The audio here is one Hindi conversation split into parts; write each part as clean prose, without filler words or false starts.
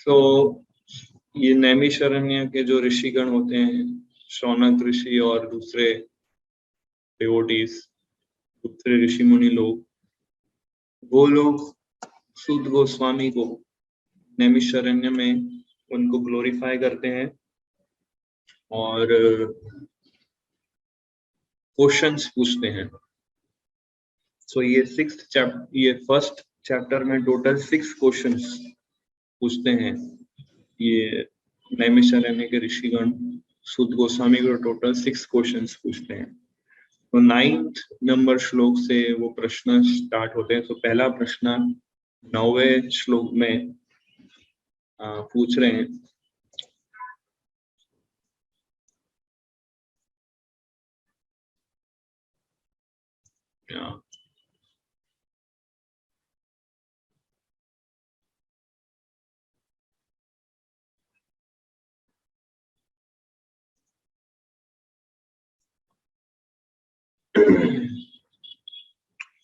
तो ये नैमिषारण्य के जो ऋषिगण होते हैं, शौनक ऋषि और दूसरे डिवोटीज, दूसरे ऋषि मुनि लोग, वो लोग सूत गोस्वामी को नैमिषारण्य में उनको ग्लोरीफाई करते हैं और क्वेश्चंस पूछते हैं। सो ये फर्स्ट चैप्टर में टोटल 6 क्वेश्चंस पूछते हैं। ये नैमिषारण्य के ऋषिगण सूत गोस्वामी को टोटल 6 क्वेश्चंस पूछते हैं। तो 9th नंबर श्लोक से वो प्रश्न स्टार्ट होते हैं। तो पहला प्रश्न 9वें श्लोक में पूछ रहे हैं।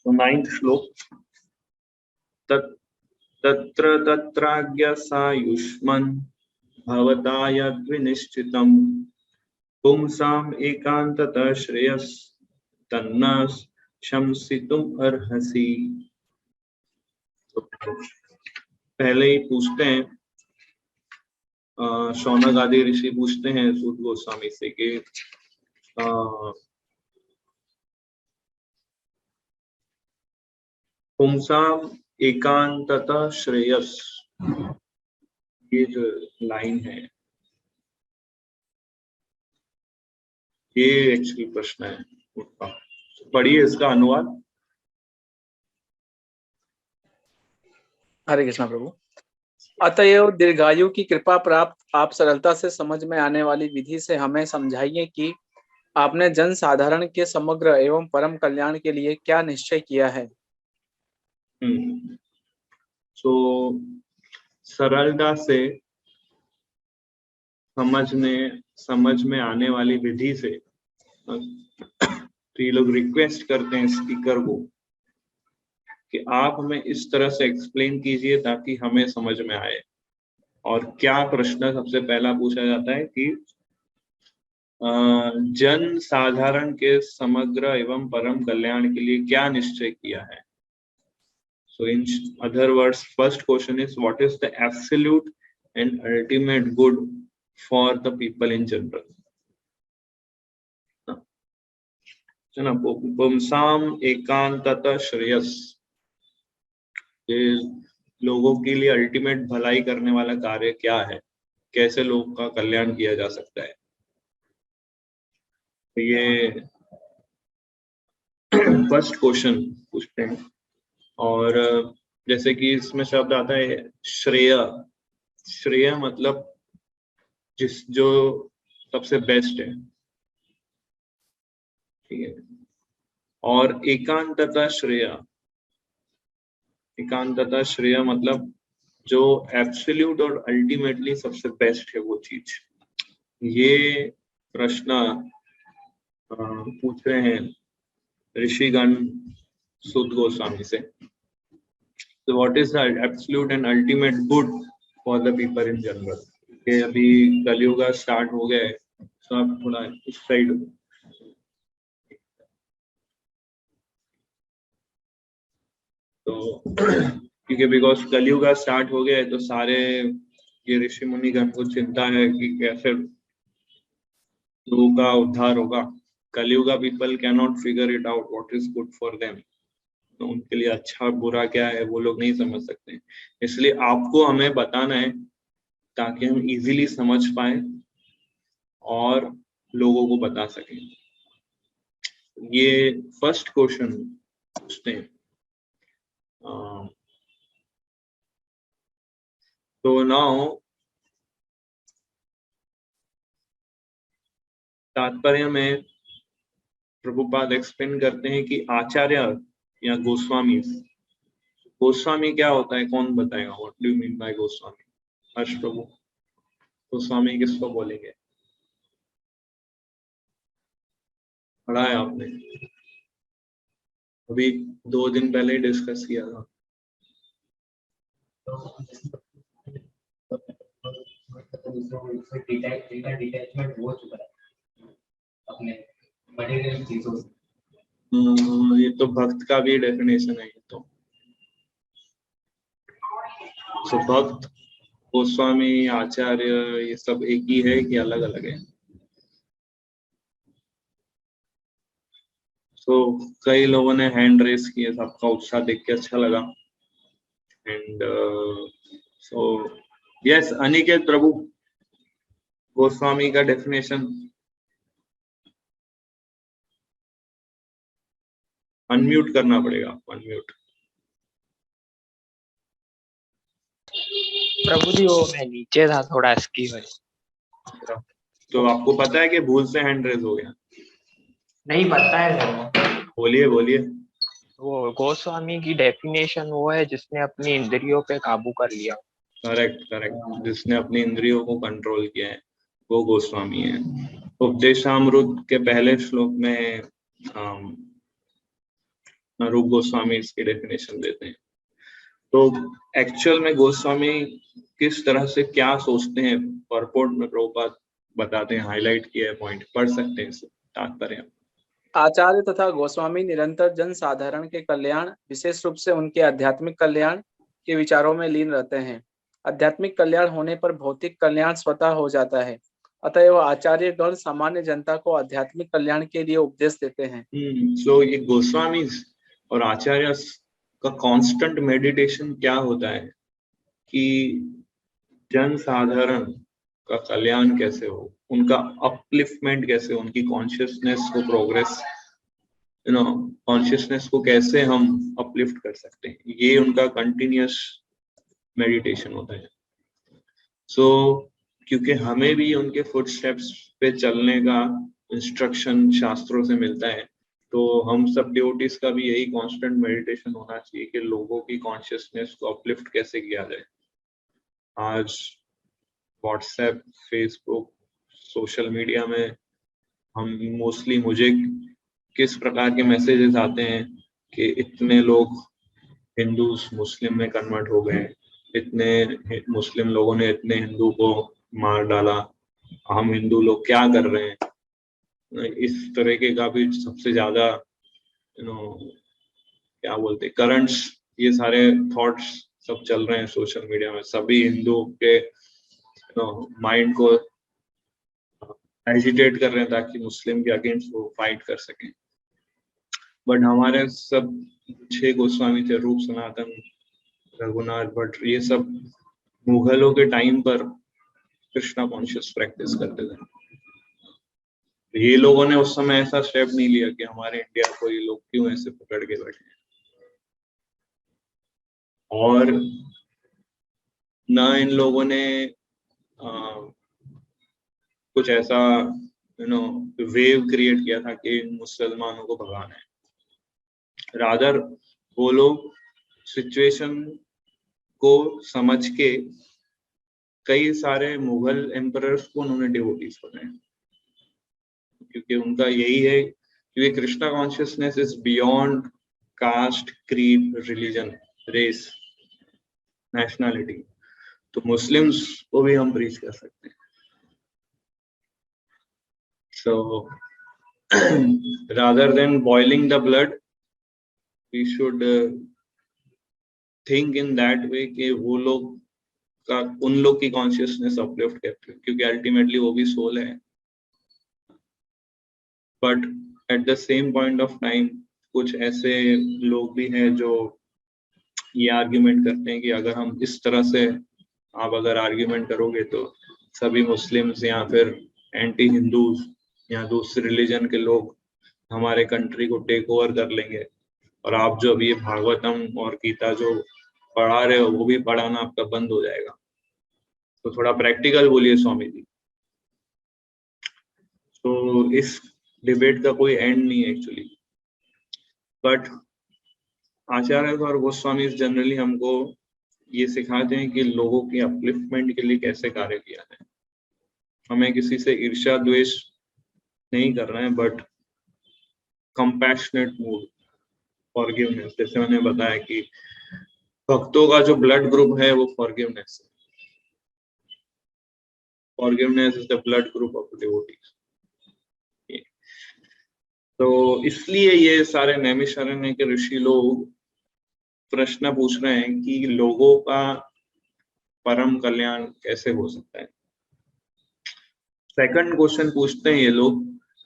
तो 9th श्लोक, तत्र तत्राज्ञ सायुष्मन् भवता यद्विनिश्चितम् पुंसाम् एकान्ततः श्रेयस् तन्न शंसितुम् अर्हसि। तो पहले ही पूछते हैं, शौनक आदि ऋषि पूछते हैं सूत गोस्वामी से कि पुंसाम एकांततः श्रेयस, ये जो लाइन है ये एक्चुअली प्रश्न है उनका। पढ़िए इसका अनुवाद। हरे कृष्णा प्रभु। अतएव दीर्घायु की कृपा प्राप्त आप सरलता से समझ में आने वाली विधि से हमें समझाइए कि आपने जन साधारण के समग्र एवं परम कल्याण के लिए क्या निश्चय किया है। तो सरलता से समझ में आने वाली विधि से तो ये लोग रिक्वेस्ट करते हैं स्पीकर को कि आप हमें इस तरह से एक्सप्लेन कीजिए ताकि हमें समझ में आए। और क्या प्रश्न सबसे पहला पूछा जाता है कि जन साधारण के समग्र एवं परम कल्याण के लिए क्या निश्चय किया है। So in other words, first question is what is the absolute and ultimate good for the people in general. ना पुंसाम एकांततः श्रेयस, ये लोगों के लिए अल्टीमेट भलाई करने वाला कार्य क्या है, कैसे लोगों का कल्याण किया जा सकता है। तो ये फर्स्ट क्वेश्चन पूछते हैं। और जैसे कि इसमें शब्द आता है श्रेय। श्रेय मतलब जो सबसे बेस्ट है, ठीक है। और एकांतता श्रेय मतलब जो एब्सोल्यूट और अल्टीमेटली सबसे बेस्ट है वो चीज। ये प्रश्न पूछ रहे हैं ऋषिगण सूत गोस्वामी से। So what is the absolute and ultimate good for the people in general? कि अभी कलयुग स्टार्ट हो गया है, तो आप थोड़ा इस साइड। तो क्योंकि बिकॉज कलयुग स्टार्ट हो गया है तो सारे ये ऋषि मुनि गण को चिंता है कि कैसे लोगों का उद्धार होगा। कलयुग people can not figure it out what is good for them. तो उनके लिए अच्छा बुरा क्या है वो लोग नहीं समझ सकते। इसलिए आपको हमें बताना है ताकि हम इजीली समझ पाए और लोगों को बता सकें। ये फर्स्ट क्वेश्चन पूछते हैं। तो नाउ तात्पर्य में प्रभुपाद एक्सप्लेन करते हैं कि आचार्य या गोस्वामी क्या होता है, कौन बताएगा। What do you mean by Goswami? Harsh Prabhu, Goswami किसको बोलेंगे? पढ़ा है आपने, अभी 2 दिन पहले डिस्कस किया था। दूसरों से डिटैचमेंट हो चुका है अपने मटेरियल चीजों से। ये तो भक्त का भी डेफिनेशन है। ये तो भक्त, गोस्वामी, आचार्य, ये सब एक ही है कि अलग अलग है? तो कई लोगों ने हैंड रेस किए, सबका उत्साह देख के अच्छा लगा। एंड सो यस, अनिकेत प्रभु, गोस्वामी का डेफिनेशन। अनम्यूट करना पड़ेगा आपको, अनम्यूट। प्रभु जी वो मैं नीचे था थोड़ा इसकी वजह। तो आपको पता है कि भूल से हैंड रेस हो गया? नहीं पता है सर। बोलिए बोलिए। वो गोस्वामी की डेफिनेशन वो है जिसने अपनी इंद्रियों पे काबू कर लिया। करेक्ट करेक्ट, जिसने अपनी इंद्रियों को कंट्रोल किया है वो गोस्वामी है। उपदेशामृत के पहले श्लोक में रूप गोस्वामी इसकी डेफिनेशन देते हैं। तो एक्चुअल में गोस्वामी किस तरह से क्या सोचते हैं, परपोर्ट में प्रभुपाद बताते हैं, हाईलाइट किया है पॉइंट, पढ़ सकते हैं इसे, तात्पर्य। आचार्य तथा गोस्वामी निरंतर जन साधारण के कल्याण, विशेष रूप से उनके आध्यात्मिक कल्याण के विचारों में लीन रहते हैं। आध्यात्मिक कल्याण होने पर भौतिक कल्याण स्वतः हो जाता है। अतएव आचार्य गण सामान्य जनता को आध्यात्मिक कल्याण के लिए उपदेश देते हैं। सो ये गोस्वामी और आचार्य का कांस्टेंट मेडिटेशन क्या होता है कि जन साधारण का कल्याण कैसे हो, उनका अपलिफ्टमेंट कैसे, उनकी कॉन्शियसनेस को प्रोग्रेस, कॉन्शियसनेस को कैसे हम अपलिफ्ट कर सकते हैं, ये उनका कंटिन्यूअस मेडिटेशन होता है। सो क्योंकि हमें भी उनके फुटस्टेप्स पे चलने का इंस्ट्रक्शन शास्त्रों से मिलता है, तो हम सब डिवोटीज का भी यही कांस्टेंट मेडिटेशन होना चाहिए कि लोगों की कॉन्शियसनेस को अपलिफ्ट कैसे किया जाए। आज व्हाट्सएप, फेसबुक, सोशल मीडिया में हम मोस्टली, मुझे किस प्रकार के मैसेजेस आते हैं कि इतने लोग हिंदूज मुस्लिम में कन्वर्ट हो गए, इतने मुस्लिम लोगों ने इतने हिंदू को मार डाला, हम हिंदू लोग क्या कर रहे हैं। इस तरीके का भी सबसे ज्यादा क्या बोलते करंट्स, ये सारे थॉट्स सब चल रहे हैं सोशल मीडिया में। सभी हिंदू के माइंड को एजिटेट कर रहे हैं ताकि मुस्लिम के अगेंस्ट वो फाइट कर सकें। बट हमारे सब 6 गोस्वामी थे, रूप, सनातन, रघुनाथ भट्ट, ये सब मुगलों के टाइम पर कृष्णा कॉन्शियस प्रैक्टिस करते थे। ये लोगों ने उस समय ऐसा स्टेप नहीं लिया कि हमारे इंडिया को ये लोग क्यों ऐसे पकड़ के बैठे हैं, और ना इन लोगों ने कुछ ऐसा वेव क्रिएट किया था कि मुसलमानों को भगाना है। रादर वो लोग सिचुएशन को समझ के कई सारे मुगल एम्परर्स को उन्होंने डिवोटीज बनाया, क्योंकि उनका यही है, क्योंकि Krishna consciousness is beyond caste, creed, religion, race, nationality. तो मुस्लिम्स को भी हम प्रीच कर सकते हैं। So rather than boiling the blood, we should think in that way कि वो लोग का, उन लोग की कॉन्शियसनेस अपलिफ्ट करते हैं, क्योंकि अल्टीमेटली वो भी सोल है। But at the same point of time कुछ ऐसे लोग भी हैं जो ये आर्ग्यूमेंट करते हैं कि अगर हम इस तरह से, आप अगर आर्ग्यूमेंट करोगे तो सभी मुस्लिम्स या फिर एंटी हिंदूज या दूसरे रिलीजन के लोग हमारे कंट्री को टेक ओवर कर लेंगे, और आप जो अभी भागवतम और गीता जो पढ़ा रहे हो वो भी पढ़ाना आपका बंद हो जाएगा। तो थोड़ा प्रैक्टिकल बोलिए स्वामी जी। तो इस डिबेट का कोई एंड नहीं है एक्चुअली, बट आचार्य और गोस्वामी जनरली हमको ये सिखाते हैं कि लोगों की अपलिफ्टमेंट के लिए कैसे कार्य किया जाए। हमें किसी से ईर्ष्या द्वेष नहीं करना है, बट कंपैशनेट मूड, फॉरगिवनेस। जैसे मैंने बताया कि भक्तों का जो ब्लड ग्रुप है वो फॉरगिवनेस है। Forgiveness is the blood group of devotees. तो इसलिए ये सारे नैमिषारण्य के ऋषि लोग प्रश्न पूछ रहे हैं कि लोगों का परम कल्याण कैसे हो सकता है। सेकंड क्वेश्चन पूछते हैं ये लोग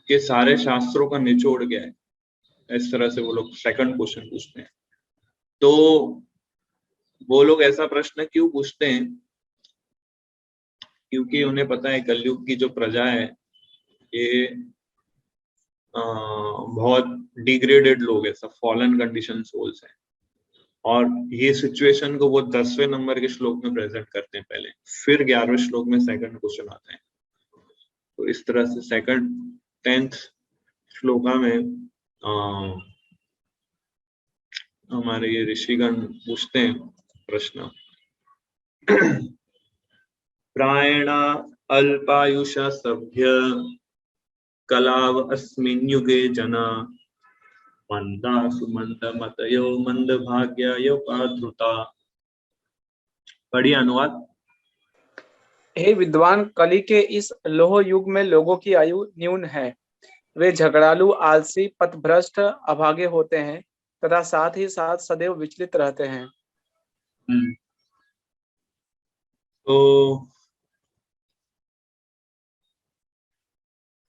कि सारे शास्त्रों का निचोड़ क्या है, इस तरह से वो लोग सेकंड क्वेश्चन पूछते हैं। तो वो लोग ऐसा प्रश्न क्यों पूछते हैं, क्योंकि उन्हें पता है कलयुग की जो प्रजा है ये बहुत डिग्रेडेड लोग है, सब फॉलन कंडीशन सोल्स हैं, और ये सिचुएशन को वो 10वें नंबर के श्लोक में प्रेजेंट करते हैं पहले, फिर 11वें श्लोक में सेकंड क्वेश्चन आता है। तो इस तरह से सेकंड 10th श्लोका में हमारे ये ऋषिगण पूछते हैं प्रश्न। प्रायण अल्पायुष सभ्य कलाव अस्मिन् युगे जना मंदा सुमंद मतयो मंद भाग्य पाधृता। पढ़िए अनुवाद। हे विद्वान, कली के इस लोह युग में लोगों की आयु न्यून है। वे झगड़ालू, आलसी, पथभ्रष्ट, अभागे होते हैं तथा साथ ही साथ सदैव विचलित रहते हैं। तो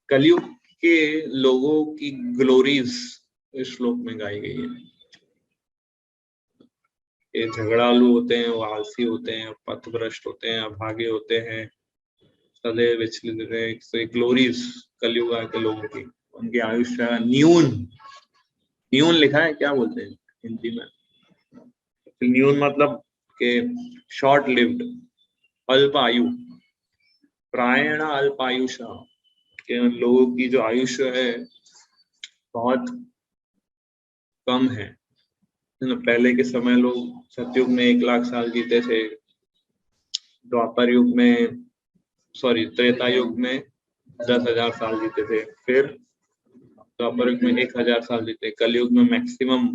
कलयुग के लोगों की ग्लोरीज इस श्लोक में गाई गई है। ये झगड़ालू होते हैं, वो आलसी होते हैं, पथभ्रष्ट होते हैं, अभागे होते हैं, सदैव विचलित रहते हैं। तो ग्लोरीज कलयुग के लोगों की, उनकी आयुष्य न्यून, न्यून लिखा है, क्या बोलते हैं हिंदी में? न्यून मतलब के शॉर्ट लिव्ड, अल्प आयु। प्रायण अल्पायुष के लोगों की जो आयुष्य है बहुत कम है। पहले के समय लोग सतयुग में 1 लाख साल जीते थे, द्वापर युग में त्रेता युग में 10,000 साल जीते थे, फिर द्वापर युग में 1,000 साल जीते, कलयुग में मैक्सिमम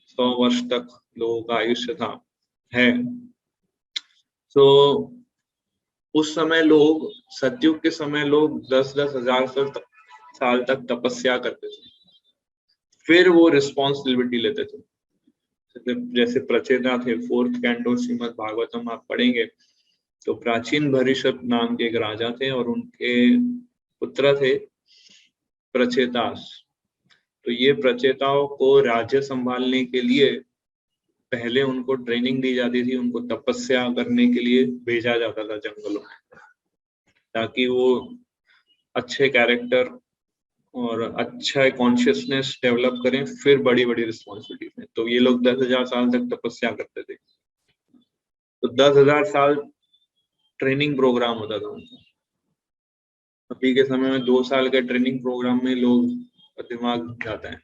100 वर्ष तक लोगों का आयुष्य था है। तो उस समय लोग, सतयुग के समय लोग 10-10 हजार साल तक तपस्या करते थे, फिर वो रिस्पॉन्सिबिलिटी लेते थे। जैसे प्रचेता थे, 4th कैंटो श्रीमद् भागवतम आप पढ़ेंगे तो प्राचीन भरिष्यत नाम के एक राजा थे और उनके पुत्र थे प्रचेतास। तो ये प्रचेताओं को राज्य संभालने के लिए पहले उनको ट्रेनिंग दी जाती थी, उनको तपस्या करने के लिए भेजा जाता था जंगलों में, ताकि वो अच्छे कैरेक्टर और अच्छा कॉन्शियसनेस डेवलप करें, फिर बड़ी बड़ी रिस्पॉन्सिबिलिटी में। तो ये लोग 10,000 साल तक तपस्या करते थे, तो 10,000 साल ट्रेनिंग प्रोग्राम होता था उनका। अभी के समय में 2 साल के ट्रेनिंग प्रोग्राम में लोग दिमाग जाता है,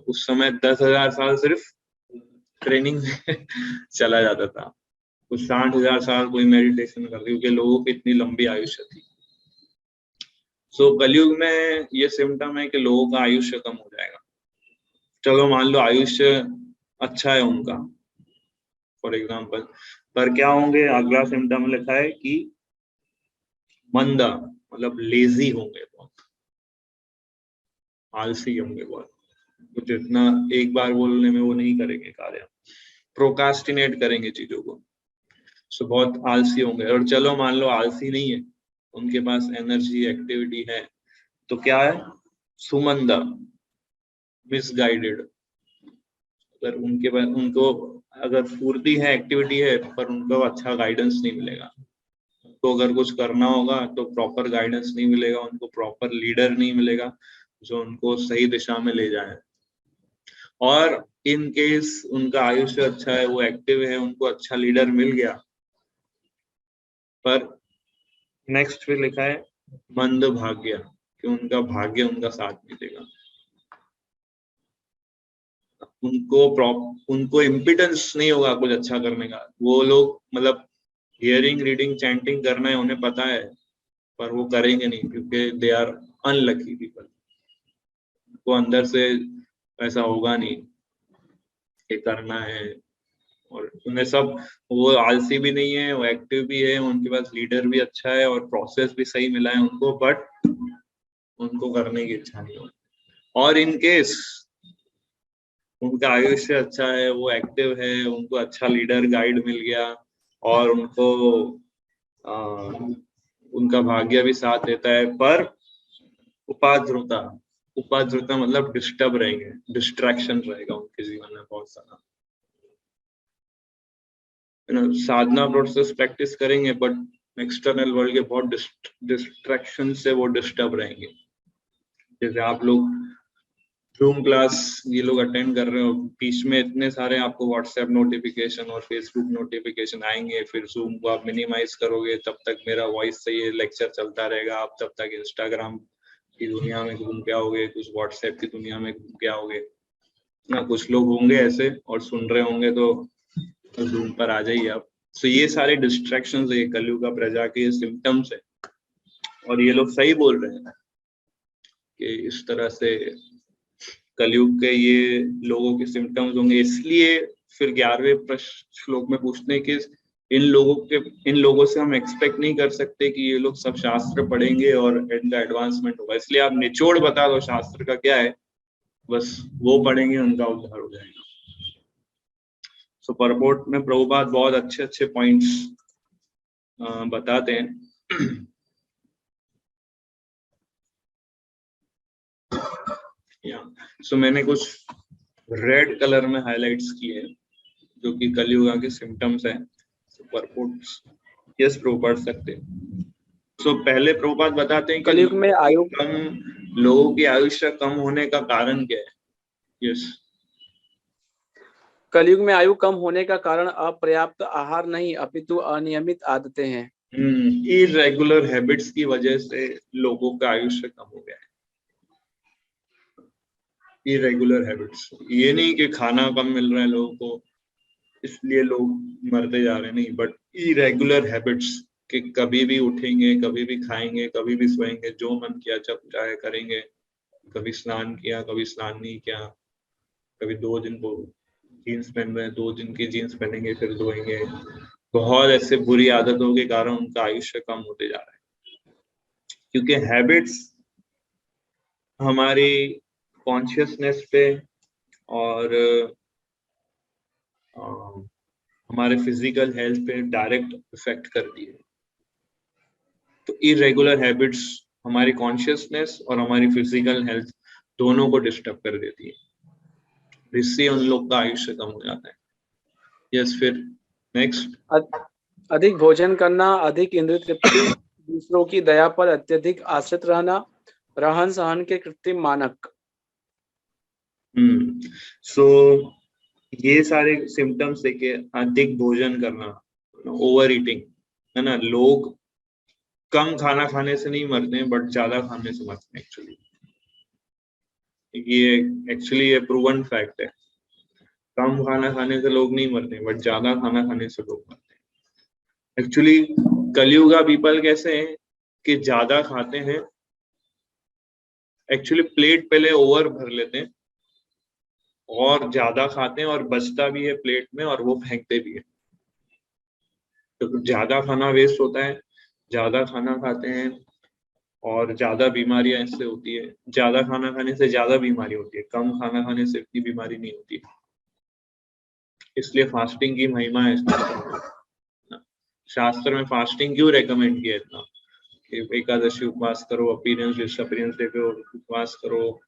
उस समय 10,000 साल सिर्फ ट्रेनिंग में चला जाता था। कुछ 60,000 साल कोई मेडिटेशन करते, क्योंकि लोगों की इतनी लंबी आयुष्य थी। सो कलयुग में ये सिम्टम है कि लोगों का आयुष्य कम हो जाएगा। चलो मान लो आयुष्य अच्छा है उनका फॉर एग्जाम्पल, पर क्या होंगे? अगला सिम्टम लिखा है कि मंदा, मतलब लेजी होंगे, बहुत आलसी होंगे, बहुत कुछ इतना एक बार बोलने में वो नहीं करेंगे कार्य, प्रोकास्टिनेट करेंगे चीजों को। सो बहुत आलसी होंगे। और चलो मान लो आलसी नहीं है, उनके पास एनर्जी, एक्टिविटी है, तो क्या है? सुमंदा, मिसगाइडेड। अगर उनके पास, उनको अगर फुर्ती है, एक्टिविटी है, पर उनको अच्छा गाइडेंस नहीं मिलेगा। तो अगर कुछ करना होगा तो प्रॉपर गाइडेंस नहीं मिलेगा, उनको प्रॉपर लीडर नहीं मिलेगा जो उनको सही दिशा में ले जाए। और इन केस उनका आयुष्य अच्छा है, वो एक्टिव है, उनको अच्छा लीडर मिल गया, पर नेक्स्ट फिर लिखा है मंद भाग्य, कि उनका भाग्य उनका साथ नहीं देगा। उनको इम्पिटेंस नहीं होगा कुछ अच्छा करने का। वो लोग मतलब हियरिंग, रीडिंग, चैंटिंग करना है, उन्हें पता है, पर वो करेंगे नहीं, क्योंकि दे आर अनलकी पीपल। वो अंदर से ऐसा होगा नहीं कि करना है, और उन्हें सब, वो आलसी भी नहीं है, वो एक्टिव भी है, उनके पास लीडर भी अच्छा है और प्रोसेस भी सही मिला है उनको, बट उनको करने की इच्छा नहीं होती। और इन केस उनका आयुष्य अच्छा है, वो एक्टिव है, उनको अच्छा लीडर गाइड मिल गया और उनको आ, उनका भाग्य भी साथ देता है, पर उपाध्रुता, उपाध्रुता मतलब डिस्टर्ब रहेंगे, डिस्ट्रैक्शन रहेगा उनके जीवन में बहुत सारा, साधना प्रोसेस प्रैक्टिस करेंगे बट एक्सटर्नल वर्ल्ड के बहुत डिस्ट्रैक्शन से वो डिस्टर्ब रहेंगे। जैसे आप लोग जूम क्लास ये लोग अटेंड कर रहे हो, बीच में इतने सारे आपको व्हाट्सएप नोटिफिकेशन और फेसबुक नोटिफिकेशन आएंगे, फिर जूम को आप मिनिमाइज करोगे, तब तक मेरा वॉइस से ये लेक्चर चलता रहेगा, आप तब तक इंस्टाग्राम की दुनिया में घूम के आओगे, कुछ व्हाट्सएप की दुनिया में घूम के आओगे ना। कुछ लोग होंगे ऐसे और सुन रहे होंगे तो जूम पर आ जाइए आप। तो ये सारे डिस्ट्रैक्शंस है, कलयुग का प्रजा के ये सिम्टम्स है, और ये लोग सही बोल रहे हैं कि इस तरह से कलयुग के ये लोगों के सिम्टम्स होंगे। इसलिए फिर 11वें श्लोक में पूछते हैं कि इन लोगों से हम एक्सपेक्ट नहीं कर सकते कि ये लोग सब शास्त्र पढ़ेंगे और इनका एडवांसमेंट होगा, इसलिए आप निचोड़ बता दो शास्त्र का क्या है, बस वो पढ़ेंगे उनका उद्धार हो जाएगा। सो परपोर्ट में प्रभुपाद बहुत अच्छे अच्छे पॉइंट्स बताते हैं। सो मैंने कुछ रेड कलर में हाइलाइट्स किए जो कि कलयुग के सिम्टम्स हैं। परपोर्ट्स यस प्रभुपाद पढ़ सकते हैं। सो पहले प्रभुपाद बताते हैं कि कलयुग में आयु कम लोगों की आयुष्य कम होने का कारण क्या है। यस, कलयुग में आयु कम होने का कारण अपर्याप्त आहार नहीं अपितु अनियमित आदतें हैं। इरेगुलर हैबिट्स की वजह से लोगों का आयुष्य कम हो गया है। इरेगुलर हैबिट्स, ये नहीं कि खाना कम मिल रहा है लोगों को इसलिए लोग मरते जा रहे हैं, नहीं, बट इरेगुलर हैबिट्स कि कभी भी उठेंगे, कभी भी खाएंगे, कभी भी सोएंगे, जो मन किया जब चाहे करेंगे, कभी स्नान किया, कभी स्नान नहीं किया, कभी 2 दिन को जीन्स पहन रहे हैं, 2 दिन की जीन्स पहनेंगे फिर धोएंगे। बहुत ऐसे बुरी आदतों के कारण उनका आयुष्य कम होते जा रहा है, क्योंकि हैबिट्स हमारी कॉन्शियसनेस पे और हमारे फिजिकल हेल्थ पे डायरेक्ट इफेक्ट करती है। तो इरेगुलर हैबिट्स हमारी कॉन्शियसनेस और हमारी फिजिकल हेल्थ दोनों को डिस्टर्ब कर देती है, इससे उन लोग का आयुष्य कम हो जाता है। यस, फिर नेक्स्ट, अधिक भोजन करना, अधिक इंद्रिय तृप्ति, दूसरों की दया पर अत्यधिक आश्रित रहना, रहन सहन के कृत्रिम मानक। सो ये सारे सिम्टम्स है कि अधिक भोजन करना, ओवर ईटिंग, है ना। लोग कम खाना खाने से नहीं मरते हैं बट ज्यादा खाने से मरते हैं। एक्चुअली ये प्रूवन फैक्ट है। कम खाना खाने से लोग नहीं मरते बट ज्यादा खाना खाने से लोग मरते हैं। एक्चुअली कलयुगा पीपल कैसे हैं कि ज्यादा खाते हैं, एक्चुअली प्लेट पहले ओवर भर लेते हैं और ज्यादा खाते हैं और बचता भी है प्लेट में और वो फेंकते भी है। तो ज्यादा खाना वेस्ट होता है, ज्यादा खाना खाते हैं और ज्यादा बीमारियां इससे होती है। ज्यादा खाना खाने से ज्यादा बीमारी होती है, कम खाना खाने से इतनी बीमारी नहीं होती। इसलिए फास्टिंग की महिमा है। शास्त्र में फास्टिंग क्यों रेकमेंड किया इतना कि एकादशी उपवास करो, अपीयरेंस डिसअपीयरेंस डे पे उपवास करो,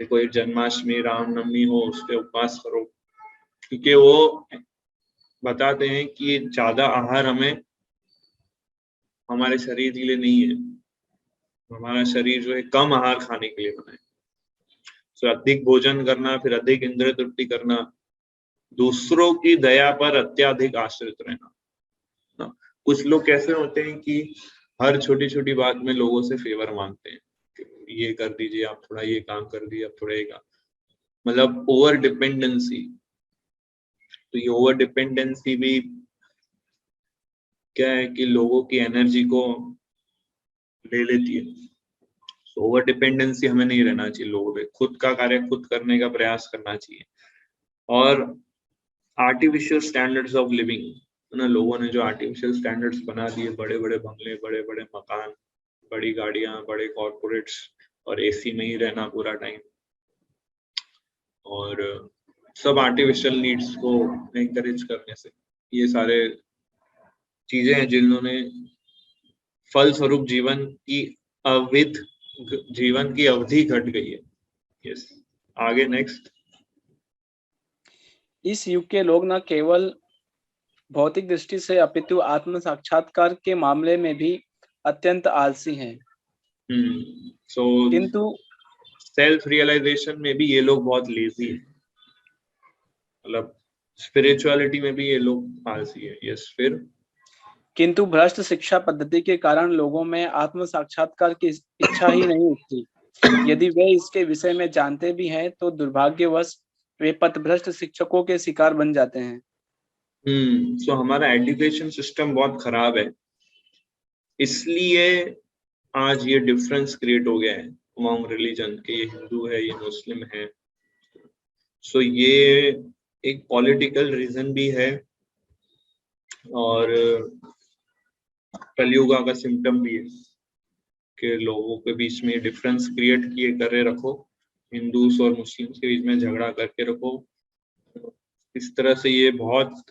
कोई जन्माष्टमी रामनवमी हो उस पे उपवास करो, क्योंकि वो बताते हैं कि ज्यादा आहार हमें हमारे शरीर के लिए नहीं है। हमारा शरीर जो है कम आहार खाने के लिए बना है। तो अधिक भोजन करना, फिर अधिक इंद्रिय तृप्ति करना, दूसरों की दया पर अत्यधिक आश्रित रहना ना। कुछ लोग कैसे होते हैं कि हर छोटी छोटी बात में लोगों से फेवर मांगते हैं, ये कर दीजिए आप, थोड़ा ये काम कर दीजिए, आप थोड़ा ये काम, मतलब ओवर डिपेंडेंसी। तो ये ओवर डिपेंडेंसी भी क्या है कि लोगों की एनर्जी को ले लेती है। तो ओवर डिपेंडेंसी हमें नहीं रहना चाहिए लोगों पे, खुद का कार्य खुद करने का प्रयास करना चाहिए। और आर्टिफिशियल स्टैंडर्ड्स ऑफ लिविंग, ना लोगों ने जो आर्टिफिशियल स्टैंडर्ड्स बना दिए, बड़े बड़े बंगले, बड़े बड़े मकान, बड़ी गाड़ियां, बड़े कॉर्पोरेट्स, और एसी में ही रहना पूरा टाइम, और सब आर्टिफिशियल नीड्स को एनकरेज करने से ये सारे चीजें हैं जिन्होंने फल स्वरूप जीवन की अवधि घट गई है। यस, आगे नेक्स्ट। इस युग के लोग न केवल भौतिक दृष्टि से अपितु आत्म साक्षात्कार के मामले में भी अत्यंत आलसी हैं। सो किंतु सेल्फ रियलाइजेशन में भी ये लोग बहुत लेजी हैं, मतलब स्पिरिचुअलिटी में भी ये लोग आलसी है। यस, फिर किंतु भ्रष्ट शिक्षा पद्धति के कारण लोगों में आत्म साक्षात्कार की इच्छा ही नहीं उठती। यदि वे इसके विषय में जानते भी हैं तो दुर्भाग्यवश वे पथभ्रष्ट शिक्षकों के शिकार बन जाते हैं। सो हमारा एजुकेशन सिस्टम बहुत खराब है, इसलिए आज ये डिफरेंस क्रिएट हो गया है अमॉन्ग रिलीजन के, ये हिंदू है, ये मुस्लिम है। सो ये एक पॉलिटिकल रीजन भी है और कलयुगा का सिम्टम भी है कि लोगों के बीच में डिफरेंस क्रिएट किए करे रखो, हिंदूस और मुस्लिम्स के बीच में झगड़ा करके रखो। इस तरह से ये बहुत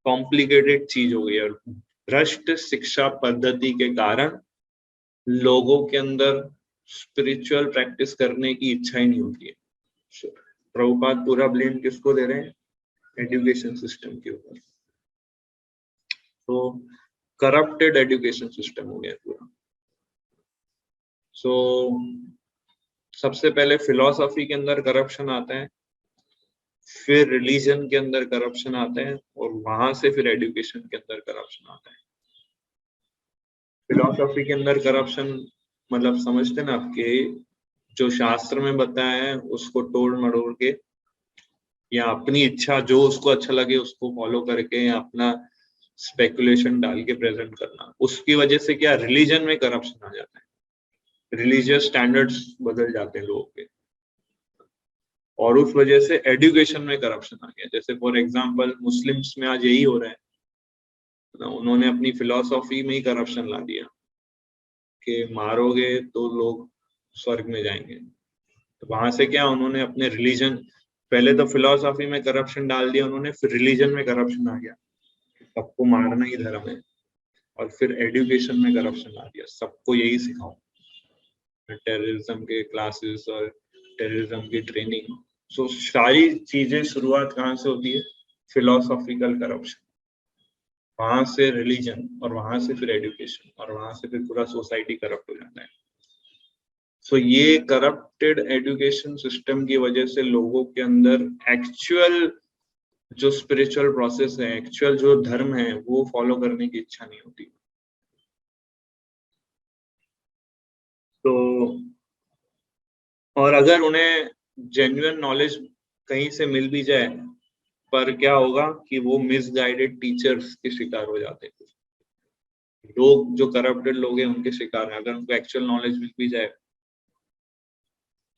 कॉम्प्लिकेटेड चीज हो गई है। भ्रष्ट शिक्षा पद्धति के कारण लोगों के अंदर स्पिरिचुअल प्रैक्टिस करने की इच्छा ही नहीं होती है। प्रभुपाद पूरा ब्लेम किसको दे रहे हैं? एजुकेशन सिस्टम के ऊपर। तो करप्टेड एजुकेशन सिस्टम हो गया पूरा। सो सबसे पहले फिलॉसफी के अंदर करप्शन आता है, फिर रिलीजन के अंदर करप्शन आता है, और वहां से फिर एजुकेशन के अंदर करप्शन आता है। फिलॉसफी के अंदर करप्शन मतलब समझते ना आपके, जो शास्त्र में बताया है उसको तोड़ मरोड़ के या अपनी इच्छा जो उसको अच्छा लगे उसको फॉलो करके या अपना स्पेकुलेशन डाल के प्रेजेंट करना, उसकी वजह से क्या रिलीजन में करप्शन आ जाता है, रिलीजियस स्टैंडर्ड्स बदल जाते हैं लोगों के, और उस वजह से एजुकेशन में करप्शन आ गया। जैसे फॉर एग्जांपल मुस्लिम्स में आज यही हो रहा है, उन्होंने अपनी फिलॉसफी में ही करप्शन ला दिया कि मारोगे तो लोग स्वर्ग में जाएंगे। तो वहां से क्या उन्होंने अपने रिलीजन, पहले तो फिलॉसफी में करप्शन डाल दिया उन्होंने, फिर रिलीजन में करप्शन आ गया, सबको मारना ही धर्म है, और फिर एजुकेशन में करप्शन ला दिया, सबको यही सिखाओ, टेररिज्म के क्लासेस और टेररिज्म की ट्रेनिंग। सो सारी चीजें शुरुआत कहाँ से होती है? फिलोसॉफिकल करप्शन, वहां से रिलीजन, और वहां से फिर एजुकेशन, और वहां से फिर पूरा सोसाइटी करप्ट हो जाता है। सो ये करप्टेड एजुकेशन सिस्टम की वजह से लोगों के अंदर एक्चुअल जो स्पिरिचुअल प्रोसेस है, एक्चुअल जो धर्म है, वो फॉलो करने की इच्छा नहीं होती। तो और अगर उन्हें जेन्युइन नॉलेज कहीं से मिल भी जाए, पर क्या होगा कि वो मिसगाइडेड टीचर्स के शिकार हो जाते हैं। लोग जो करप्टेड लोग हैं उनके शिकार हैं, अगर उनको एक्चुअल नॉलेज मिल भी जाए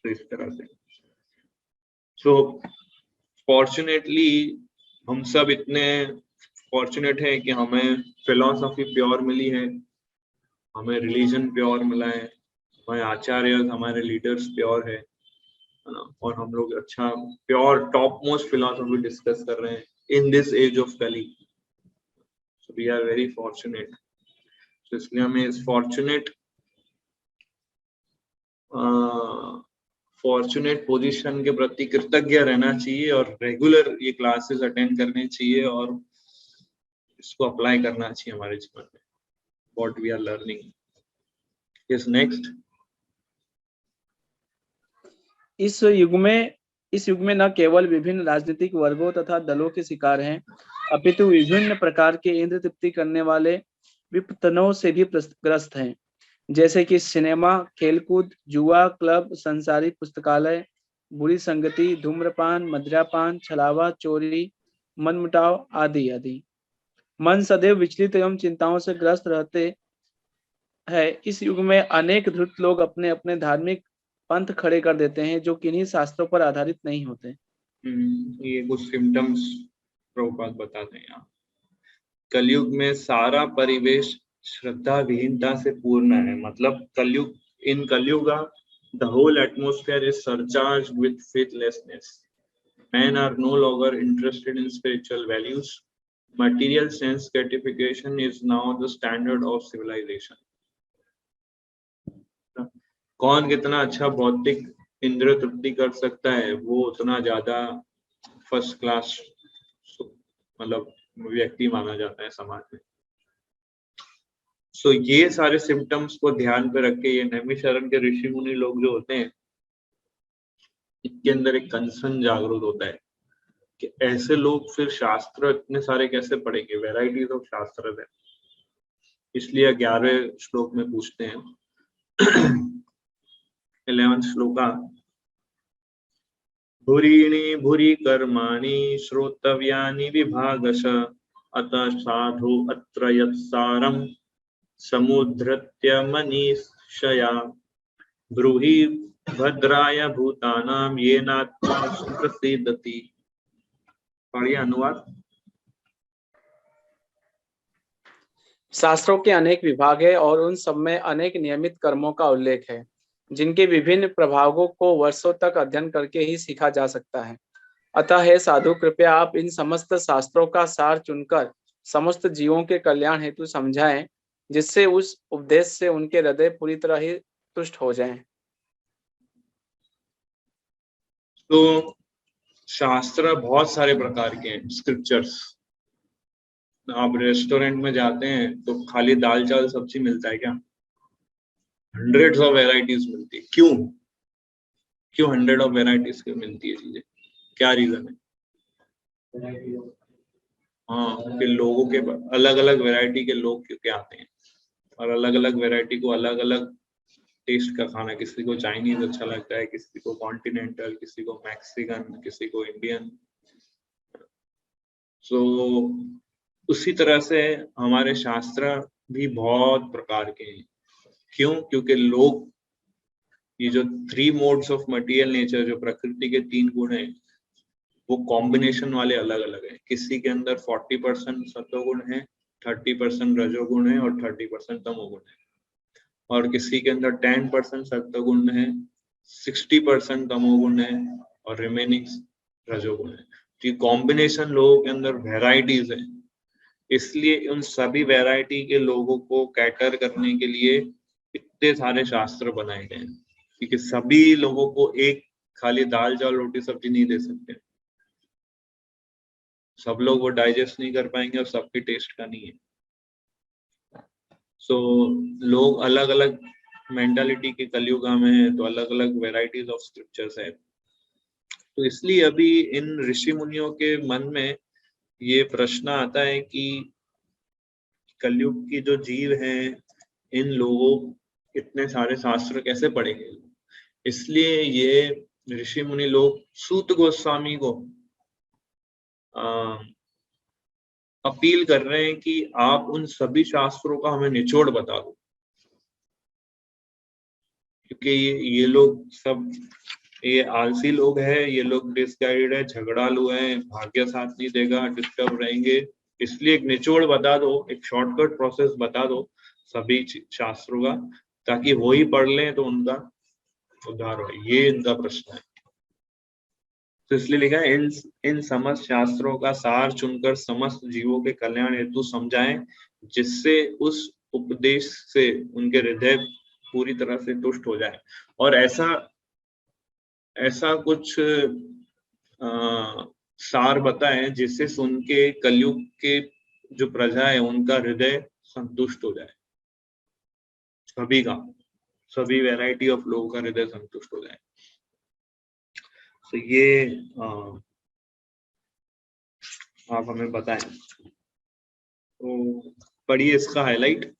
तो इस तरह से। सो फॉर्चुनेटली हम सब इतने फॉर्चुनेट हैं कि हमें फिलॉसफी प्योर मिली है, हमें रिलीजन प्योर मिला है, हमारे आचार्य, हमारे लीडर्स प्योर है ना, और हम लोग अच्छा pure top most philosophy discuss कर रहे हैं in this age of Kali. So we are very fortunate. तो इसलिए हमें इस फॉर्चुनेट पोजीशन के प्रति कृतज्ञ रहना चाहिए, और रेगुलर ये क्लासेस अटेंड करने चाहिए, और इसको अप्लाई करना चाहिए हमारे जीवन में, what we are learning. Yes, next. इस युग में न केवल विभिन्न राजनीतिक वर्गों तथा दलों के शिकार हैं, अपितु विभिन्न प्रकार के इंद्र तृप्ति करने वाले विपतनों से भी ग्रस्त हैं, जैसे कि सिनेमा, खेलकूद, जुआ, क्लब, संसारी पुस्तकालय, बुरी संगति, धूम्रपान, मदिरापान, छलावा, चोरी, मनमुटाव आदि आदि। मन सदैव विचलित एवं चिंताओं से ग्रस्त रहते हैं। इस युग में अनेक धूर्त लोग अपने अपने धार्मिक पंथ खड़े कर देते हैं जो किन्हीं शास्त्रों पर आधारित नहीं होते। ये कुछ सिम्टम्स प्रभुपाद बताते हैं यहाँ। कलयुग में सारा परिवेश श्रद्धा विहीनता से पूर्ण है, मतलब कलयुग, इन Kalyuga the whole atmosphere is surcharged with faithlessness. Men are no longer interested in spiritual values. Material sense gratification is now the standard of civilization. कौन कितना अच्छा भौतिक इंद्र तृप्ति कर सकता है, वो उतना ज्यादा फर्स्ट क्लास मतलब व्यक्ति माना जाता है समाज में। सो ये सारे सिम्टम्स को ध्यान पे रख के ये नैमिषारण्य के ऋषि मुनि लोग जो होते हैं, इनके अंदर एक कंसर्न जागरूक होता है कि ऐसे लोग फिर शास्त्र इतने सारे कैसे पढ़ेंगे, वेराइटीज ऑफ शास्त्र है। इसलिए 11वें श्लोक में पूछते हैं 11th श्लोका, भूरीणि भूरि कर्माणि श्रोतव्यानि विभागश अतः साधु अत्र यत्सारम् समुद्धृत्य मनीषया ब्रूहि भद्राय भूतानां येनात्मा प्रसीदति। पढ़िए अनुवाद। शास्त्रों के अनेक विभाग है और उन सब में अनेक नियमित कर्मों का उल्लेख है, जिनके विभिन्न प्रभावों को वर्षों तक अध्ययन करके ही सीखा जा सकता है। अतः हे साधु, कृपया आप इन समस्त शास्त्रों का सार चुनकर समस्त जीवों के कल्याण हेतु समझाएं, जिससे उस उपदेश से उनके हृदय पूरी तरह ही तुष्ट हो जाएं। तो शास्त्र बहुत सारे प्रकार के हैं, स्क्रिप्चर्स। आप रेस्टोरेंट में जाते हैं तो खाली दाल चावल सब्जी मिलता है क्या? हंड्रेड्स ऑफ वेराइटीज मिलती है। क्यों 100 ऑफ वेराइटीज की मिलती है चीजें? क्या रीजन है? हाँ, कि लोगों के अलग अलग वेराइटी के लोग क्योंकि आते हैं और अलग अलग वेराइटी को अलग अलग टेस्ट का खाना, किसी को चाइनीज अच्छा लगता है, किसी को कॉन्टिनेंटल, किसी को मैक्सिकन, किसी को इंडियन। सो उसी तरह से हमारे शास्त्र भी बहुत प्रकार के हैं। क्यों? क्योंकि लोग ये जो 3 मोड्स ऑफ मटेरियल नेचर, जो प्रकृति के 3 गुण हैं, वो कॉम्बिनेशन वाले अलग अलग हैं। किसी के अंदर 40% सत्वगुण है, 30% रजोगुण है और 30% तमोगुण है, और किसी के अंदर 10% सत्वगुण है, 60% तमोगुण है और रिमेनिंग रजोगुण है। तो कॉम्बिनेशन लोगों के अंदर वेराइटीज है। इसलिए उन सभी वैरायटी के लोगों को कैटर करने के लिए इतने सारे शास्त्र बनाए गए हैं, क्योंकि सभी लोगों को एक खाली दाल चावल रोटी सब्जी नहीं दे सकते। सब लोग वो डाइजेस्ट नहीं कर पाएंगे और सबके टेस्ट का नहीं है। सो लोग अलग अलग मेंटालिटी के कलयुगा में है, तो अलग अलग वेराइटीज ऑफ स्क्रिप्चर्स है। तो इसलिए अभी इन ऋषि मुनियों के मन में ये प्रश्न आता है कि कलयुग की जो जीव हैं, इन लोगों इतने सारे शास्त्र कैसे पढ़ेंगे। इसलिए ये ऋषि मुनि लोग सूत गोस्वामी को अपील कर रहे हैं कि आप उन सभी शास्त्रों का हमें निचोड़ बता दो, क्योंकि ये लोग सब ये आलसी लोग हैं, ये लोग डिसगाइडेड है, झगड़ालू हैं, भाग्य साथ नहीं देगा, डिस्टर्ब रहेंगे। इसलिए एक निचोड़ बता दो, एक शॉर्टकट प्रोसेस बता दो सभी शास्त्रों का, ताकि वो ही पढ़ लें तो उनका उद्धार हो। ये इनका प्रश्न है। तो इसलिए लिखा है इन समस्त शास्त्रों का सार चुनकर समस्त जीवों के कल्याण हेतु समझाएं, जिससे उस उपदेश से उनके हृदय पूरी तरह से तुष्ट हो जाए। और ऐसा कुछ सार बताएं जिससे सुन के कलयुग के जो प्रजा है उनका हृदय संतुष्ट हो जाए, सभी वैरायटी ऑफ लोगों का हृदय संतुष्ट हो जाए। तो ये आप हमें बताएं। तो पढ़िए इसका हाईलाइट।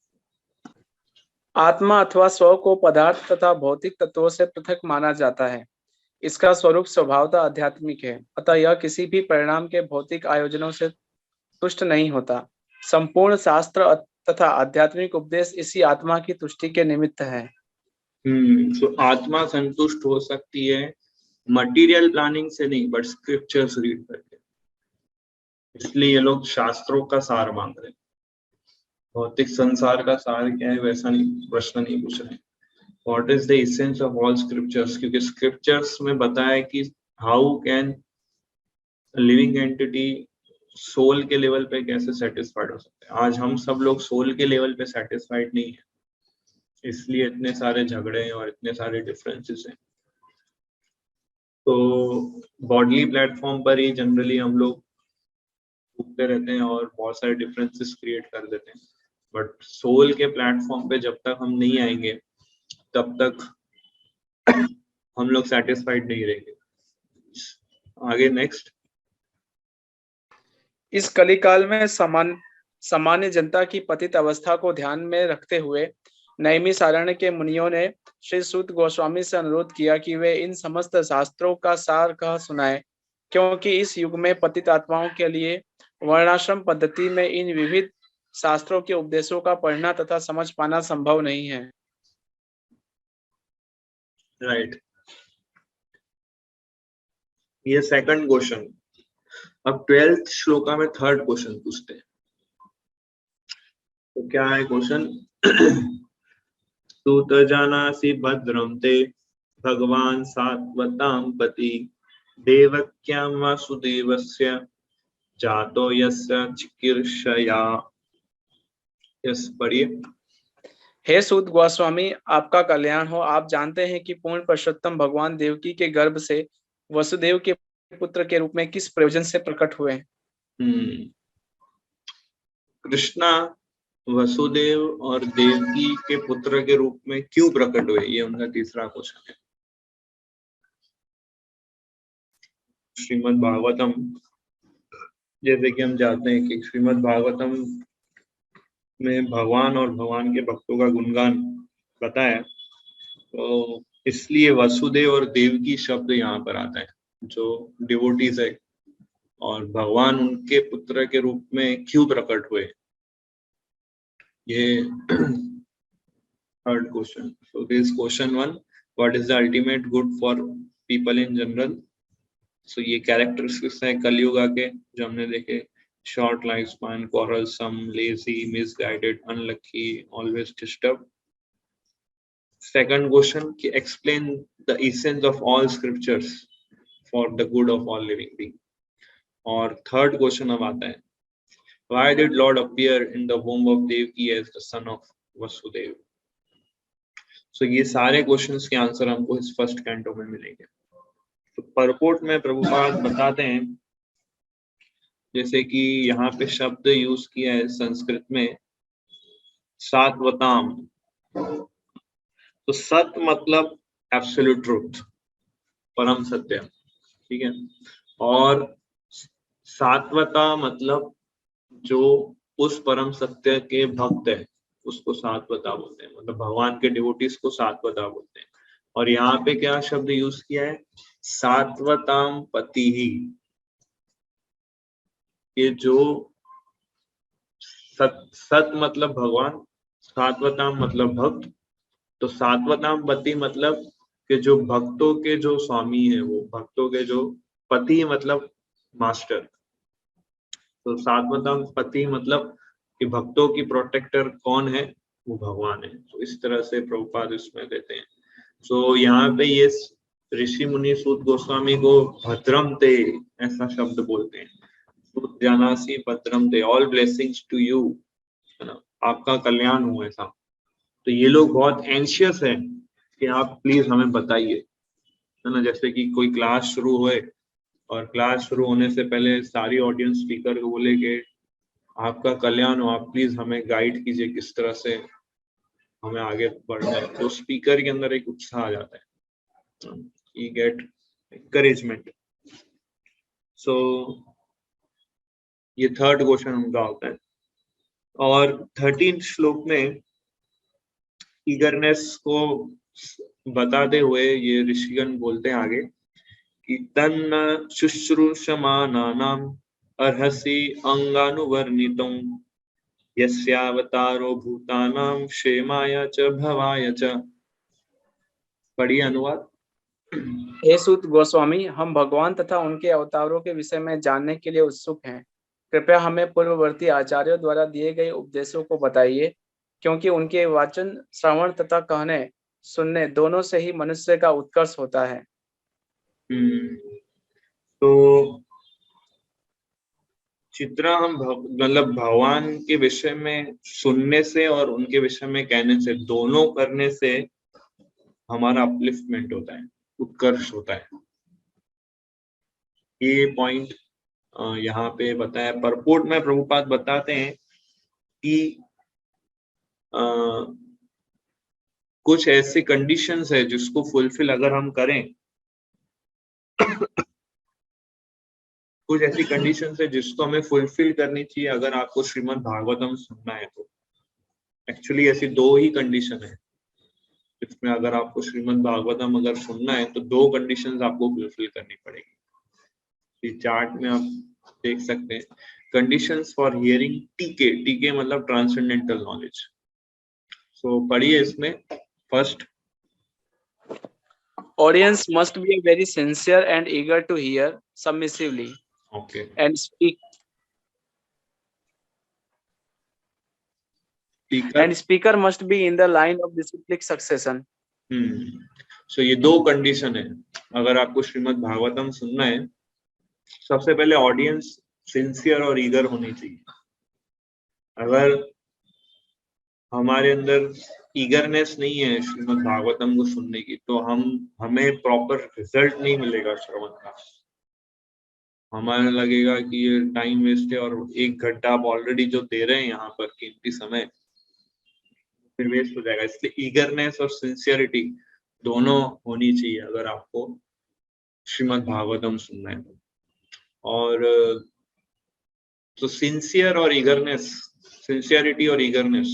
आत्मा अथवा स्व को पदार्थ तथा भौतिक तत्वों से पृथक माना जाता है। इसका स्वरूप स्वभावतः आध्यात्मिक है, अतः यह किसी भी परिणाम के भौतिक आयोजनों से तुष्ट नहीं होता। संपूर्ण शास्त्र तथा आध्यात्मिक उपदेश इसी आत्मा की तुष्टि के निमित्त है। तो आत्मा संतुष्ट हो सकती है मटेरियल प्लानिंग से नहीं, बट स्क्रिप्चर्स रीड करके। इसलिए ये लोग शास्त्रों का सार मांग रहे हैं। भौतिक संसार का सार क्या है वैसा नहीं, प्रश्न नहीं पूछ रहे हैं। What is the essence of all scriptures, क्योंकि स्क्रिप्चर्स में बताया है कि how can living entity soul के लेवल पे कैसे सेटिस्फाइड हो सकते हैं। आज हम सब लोग सोल के लेवल पे सेटिस्फाइड नहीं है, इसलिए इतने सारे झगड़े हैं और इतने सारे डिफरेंसेस हैं। तो बॉडली प्लेटफॉर्म पर ही जनरली हम लोग घूमते रहते हैं और बहुत सारे डिफरेंसेस क्रिएट कर देते हैं, बट सोल के प्लेटफॉर्म पे जब तक हम नहीं आएंगे तब तक हम लोग सेटिस्फाइड नहीं रहेंगे। आगे नेक्स्ट। इस कलिकाल में सामान्य जनता की पतित अवस्था को ध्यान में रखते हुए नैमिषारण्य के मुनियों ने श्री सूत गोस्वामी से अनुरोध किया कि वे इन समस्त शास्त्रों का सार कह सुनाएं, क्योंकि इस युग में पतित आत्माओं के लिए वर्णाश्रम पद्धति में इन विविध शास्त्रों के उपदेशों का पढ़ना तथा समझ पाना संभव नहीं है। राइट, ये सेकंड क्वेश्चन। अब 12th श्लोका में थर्ड क्वेश्चन पूछते हैं। तो क्या है क्वेश्चन? तू तो जानासि भद्रम ते भगवान सात्वतां पति देवक्यां वासुदेवस्य जातो यस्य चिकीर्षया। यस, पढ़िए। हे सूत गोस्वामी, आपका कल्याण हो। आप जानते हैं कि पूर्ण पुरुषोत्तम भगवान देवकी के गर्भ से वसुदेव के पुत्र के रूप में किस प्रयोजन से प्रकट हुए? कृष्णा वसुदेव और देवकी के पुत्र के रूप में क्यों प्रकट हुए, ये उनका तीसरा क्वेश्चन है। श्रीमद् भागवतम, जैसे कि हम जानते हैं कि श्रीमद् भागवतम में भगवान और भगवान के भक्तों का गुणगान बताया, तो इसलिए वसुदेव और देवकी शब्द यहाँ पर आता है, जो डिवोटीज है, और भगवान उनके पुत्र के रूप में क्यों प्रकट हुए, ये third question. So this question 1, what is the ultimate good for people in general. So ये कैरेक्टरिस्टिक्स है कलयुगा के जो हमने देखे, short life span, quarrelsome, lazy, misguided, unlucky, always disturbed. Second question, कि explain the essence of all scriptures for the good of all living being. और third question अब आता है, why did Lord appear in the womb of Devaki as the son of Vasudeva? So ये सारे क्वेश्चंस के आंसर हमको इस फर्स्ट कैंटो में मिलेंगे। तो परपोर्ट में प्रभुपाद बताते हैं, जैसे कि यहाँ पे शब्द यूज किया है संस्कृत में सात्वताम। तो सत मतलब एब्सोल्यूट ट्रूथ, परम सत्य, ठीक है। और सात्वता मतलब जो उस परम सत्य के भक्त है उसको सात्वता बोलते हैं, मतलब भगवान के डिवोटीज को सात्वता बोलते हैं। और यहाँ पे क्या शब्द यूज किया है? सात्वताम पति ही। ये जो सत मतलब भगवान, सात्वताम मतलब भक्त, तो सात्वताम पति मतलब कि जो भक्तों के जो स्वामी है, वो भक्तों के जो पति मतलब मास्टर। तो सात्वताम पति मतलब कि भक्तों की प्रोटेक्टर कौन है? वो भगवान है। तो इस तरह से प्रभुपाद इसमें देते हैं। तो यहाँ पे ये ऋषि मुनि सूत गोस्वामी को भद्रम ते ऐसा शब्द बोलते हैं। सूत जानासी भद्रम ते, ऑल ब्लेसिंग्स टू यू, है ना, आपका कल्याण हो ऐसा। तो ये लोग बहुत एंशियस है कि आप प्लीज हमें बताइए, है ना। जैसे कि कोई क्लास शुरू हुए और क्लास शुरू होने से पहले सारी ऑडियंस स्पीकर को बोले कि आपका कल्याण हो, आप प्लीज हमें गाइड कीजिए किस तरह से हमें आगे बढ़ना है। तो स्पीकर के अंदर एक उत्साह आ जाता है, you get encouragement. So ये थर्ड क्वेश्चन उनका होता है। और 13 श्लोक में ईगरनेस को बताते हुए ये ऋषिगण बोलते हैं आगे कि तन्न शुश्रूषमानानाम अर्हसि अंगानुवर्णितुं यस्यावतारो भूतानां क्षेमाय च भवाय च। पढ़िए अनुवाद। हे सूत गोस्वामी, हम भगवान तथा उनके अवतारों के विषय में जानने के लिए उत्सुक हैं। कृपया हमें पूर्ववर्ती आचार्यों द्वारा दिए गए उपदेशों को बताइए, क्योंकि उनके वाचन, श्रवण तथा कहने सुनने दोनों से ही मनुष्य का उत्कर्ष होता है। तो जितना हम मतलब भगवान के विषय में सुनने से और उनके विषय में कहने से, दोनों करने से हमारा अपलिफ्टमेंट होता है, उत्कर्ष होता है। ये पॉइंट यहाँ पे बताया। परपोर्ट में प्रभुपाद बताते हैं कि कुछ ऐसी कंडीशंस है जिसको फुलफिल अगर हम करें, कुछ ऐसी कंडीशंस है जिसको हमें फुलफिल करनी चाहिए अगर आपको श्रीमद् भागवतम सुनना है तो। एक्चुअली ऐसी दो ही कंडीशन है इसमें, अगर आपको श्रीमद् भागवतम अगर सुनना है तो दो कंडीशंस आपको फुलफिल करनी पड़ेगी। इस चार्ट में आप देख सकते हैं, कंडीशंस फॉर हियरिंग टीके। टीके मतलब ट्रांसेंडेंटल नॉलेज। सो पढ़िए इसमें। First, Audience must be very sincere and eager to hear submissively okay, and speak. Speaker. And speaker must be in the line of disciplic succession. सो ये दो कंडीशन है अगर आपको श्रीमद् भागवतम सुनना है। सबसे पहले ऑडियंस सिंसियर और ईगर होनी चाहिए। अगर हमारे अंदर ईगरनेस नहीं है श्रीमद् भागवतम को सुनने की, तो हमें प्रॉपर रिजल्ट नहीं मिलेगा श्रवण का। हमारे लगेगा कि ये टाइम वेस्ट है और 1 घंटा आप ऑलरेडी जो दे रहे हैं यहाँ पर कीमती समय, फिर वेस्ट हो जाएगा। इसलिए ईगरनेस और सिंसियरिटी दोनों होनी चाहिए अगर आपको श्रीमद् भागवतम सुनना है। और तो सिंसियर और ईगरनेस, सिंसियरिटी और ईगरनेस।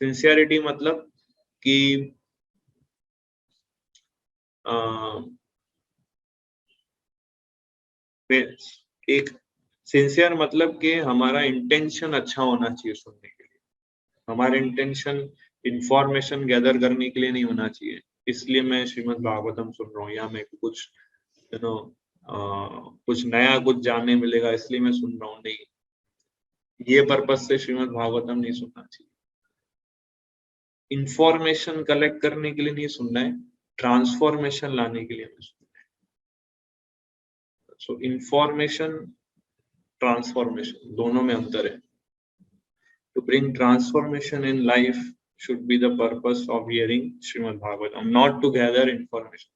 सिंसियरिटी मतलब कि एक सिंसियर मतलब कि हमारा इंटेंशन अच्छा होना चाहिए सुनने के लिए। हमारा इंटेंशन इंफॉर्मेशन गैदर करने के लिए नहीं होना चाहिए, इसलिए मैं श्रीमद् भागवतम सुन रहा हूँ, या मैं कुछ कुछ नया कुछ जानने मिलेगा इसलिए मैं सुन रहा हूँ, नहीं, ये पर्पस से श्रीमद् भागवतम नहीं सुनना चाहिए। इंफॉर्मेशन कलेक्ट करने के लिए नहीं सुनना है, ट्रांसफॉर्मेशन लाने के लिए सुनना है। सो इंफॉर्मेशन, ट्रांसफॉर्मेशन दोनों में अंतर है। To bring transformation in life should be the purpose of hearing Srimad Bhagavatam, not to gather information.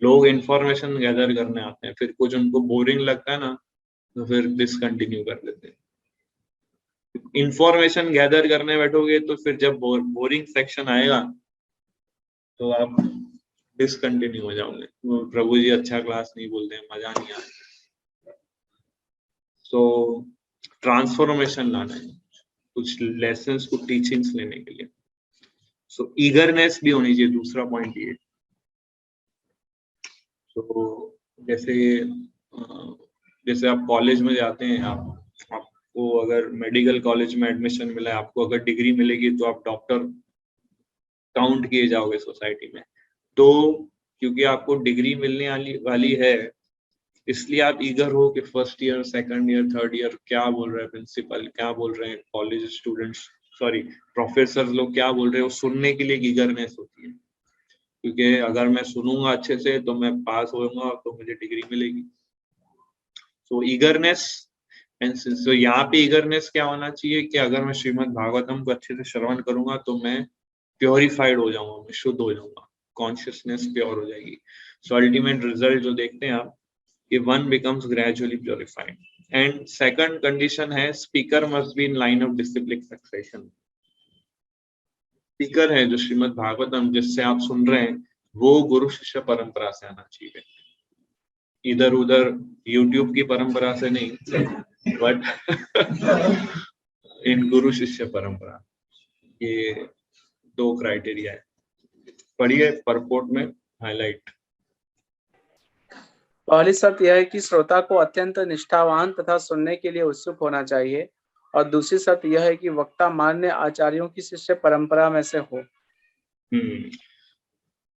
लोग इंफॉर्मेशन गैदर करने आते हैं, फिर कुछ उनको बोरिंग लगता है ना तो फिर डिसकंटिन्यू कर देते हैं। इंफॉर्मेशन गैदर करने बैठोगे तो फिर जब बोरिंग सेक्शन आएगा तो आप डिसकंटिन्यू हो जाओगे, प्रभु जी अच्छा क्लास नहीं बोलते हैं, मजा नहीं आता। सो ट्रांसफॉर्मेशन लाना है, कुछ लेसन्स, कुछ टीचिंग्स लेने के लिए। सो ईगरनेस भी होनी चाहिए, दूसरा पॉइंट ये। तो जैसे आप कॉलेज में जाते हैं, आपको अगर मेडिकल कॉलेज में एडमिशन मिला है, आपको अगर डिग्री मिलेगी तो आप डॉक्टर काउंट किए जाओगे सोसाइटी में। तो क्योंकि आपको डिग्री मिलने वाली है, इसलिए आप ईगर हो कि first year, second year, third year क्या बोल रहे हैं प्रिंसिपल, क्या बोल रहे हैं कॉलेज स्टूडेंट्स, सॉरी प्रोफेसर लोग क्या बोल रहे हैं, वो सुनने के लिए ईगरनेस होती है। क्योंकि अगर मैं सुनूंगा अच्छे से तो मैं पास होऊंगा तो मुझे डिग्री मिलेगी। सो ईगरनेस एंड सो यहाँ पे ईगरनेस क्या होना चाहिए कि अगर मैं श्रीमद् भागवतम को अच्छे से श्रवण करूंगा तो मैं प्योरिफाइड हो जाऊंगा, मैं शुद्ध हो जाऊंगा, कॉन्शियसनेस प्योर हो जाएगी। सो अल्टीमेट रिजल्ट जो देखते हैं आप कि one becomes gradually purified. And second condition है speaker must be in line of disciplic succession. Speaker है जो श्रीमद् भागवतम जिससे आप सुन रहे हैं वो गुरु शिष्य परंपरा से आना चाहिए, इधर उधर YouTube की परंपरा से नहीं, बट इन गुरु शिष्य परंपरा। ये दो क्राइटेरिया है। पढ़िए परपोर्ट में हाईलाइट। पहली शर्त यह है कि श्रोता को अत्यंत निष्ठावान तथा सुनने के लिए उत्सुक होना चाहिए, और दूसरी शर्त यह है कि वक्ता मान्य आचार्यों की शिष्य परंपरा में से हो।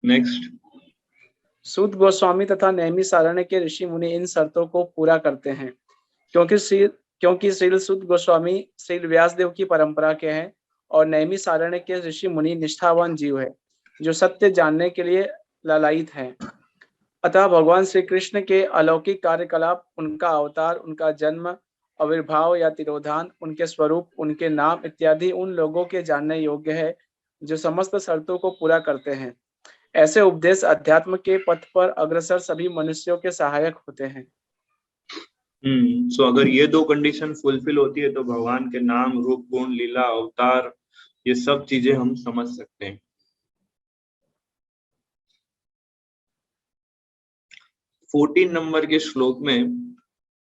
नेक्स्ट, सूत गोस्वामी तथा नैमिषारण्य के ऋषि मुनि इन शर्तों को पूरा करते हैं, क्योंकि श्रील सूत गोस्वामी श्रील व्यासदेव की परंपरा के हैं और नैमिषारण्य के ऋषि मुनि निष्ठावान जीव है जो सत्य जानने के लिए लालायित हैं। अतः भगवान श्री कृष्ण के अलौकिक कार्यकलाप, उनका अवतार, उनका जन्म, आविर्भाव या तिरोधान, उनके स्वरूप, उनके नाम इत्यादि उन लोगों के जानने योग्य है जो समस्त शर्तों को पूरा करते हैं। ऐसे उपदेश अध्यात्म के पथ पर अग्रसर सभी मनुष्यों के सहायक होते हैं। सो अगर ये दो कंडीशन फुलफिल होती है तो भगवान के नाम, रूप, गुण, लीला, अवतार, ये सब चीजें हम समझ सकते हैं। 14 नंबर के श्लोक में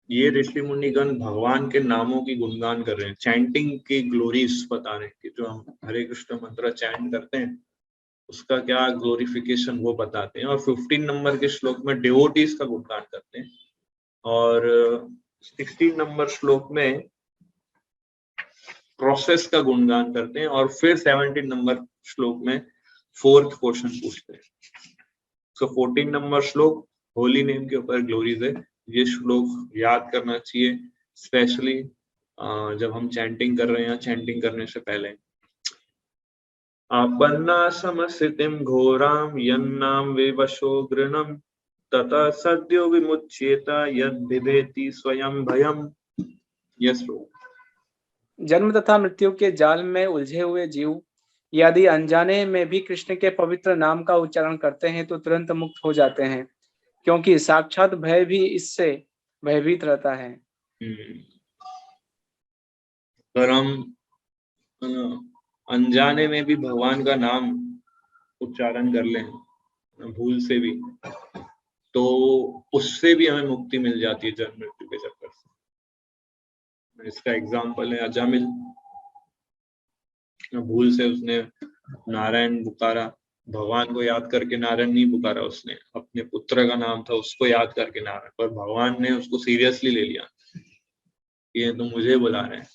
ये ऋषि मुनिगण भगवान के नामों की गुणगान कर रहे हैं, चैंटिंग की ग्लोरीज बता रहे हैं कि जो हम हरे कृष्ण मंत्र चैंट करते हैं उसका क्या ग्लोरिफिकेशन वो बताते हैं। और 15 नंबर के श्लोक में डिवोटीज का गुणगान करते हैं और 16 नंबर श्लोक में प्रोसेस का गुणगान करते हैं और फिर 17 नंबर श्लोक में फोर्थ क्वेश्चन पूछते हैं। सो 14 नंबर श्लोक होली नेम के ऊपर ग्लोरीज है। ये श्लोक याद करना चाहिए, स्पेशली जब हम चैंटिंग कर रहे हैं या चैंटिंग करने से पहले। आपन्ना समस्थितिम घोराम यन्नाम विवशो गृणम तथा सद्यो विमुच्येत यद बिभेति स्वयं भयम। यस जन्म तथा मृत्यु के जाल में उलझे हुए जीव यदि अनजाने में भी कृष्ण के पवित्र नाम का उच्चारण करते हैं तो तुरंत मुक्त हो जाते हैं, क्योंकि साक्षात भय भी इससे भयभीत रहता है। अगर हम अनजाने में भी भगवान का नाम उच्चारण कर लें भूल से भी, तो उससे भी हमें मुक्ति मिल जाती है जन्म मृत्यु के चक्कर से। इसका एग्जाम्पल है अजामिल। भूल से उसने नारायण पुकारा, भगवान को याद करके नारायण नहीं पुकारा, उसने अपने पुत्र का नाम था उसको याद करके नारायण, पर भगवान ने उसको सीरियसली ले लिया, ये तो मुझे बुला रहे हैं,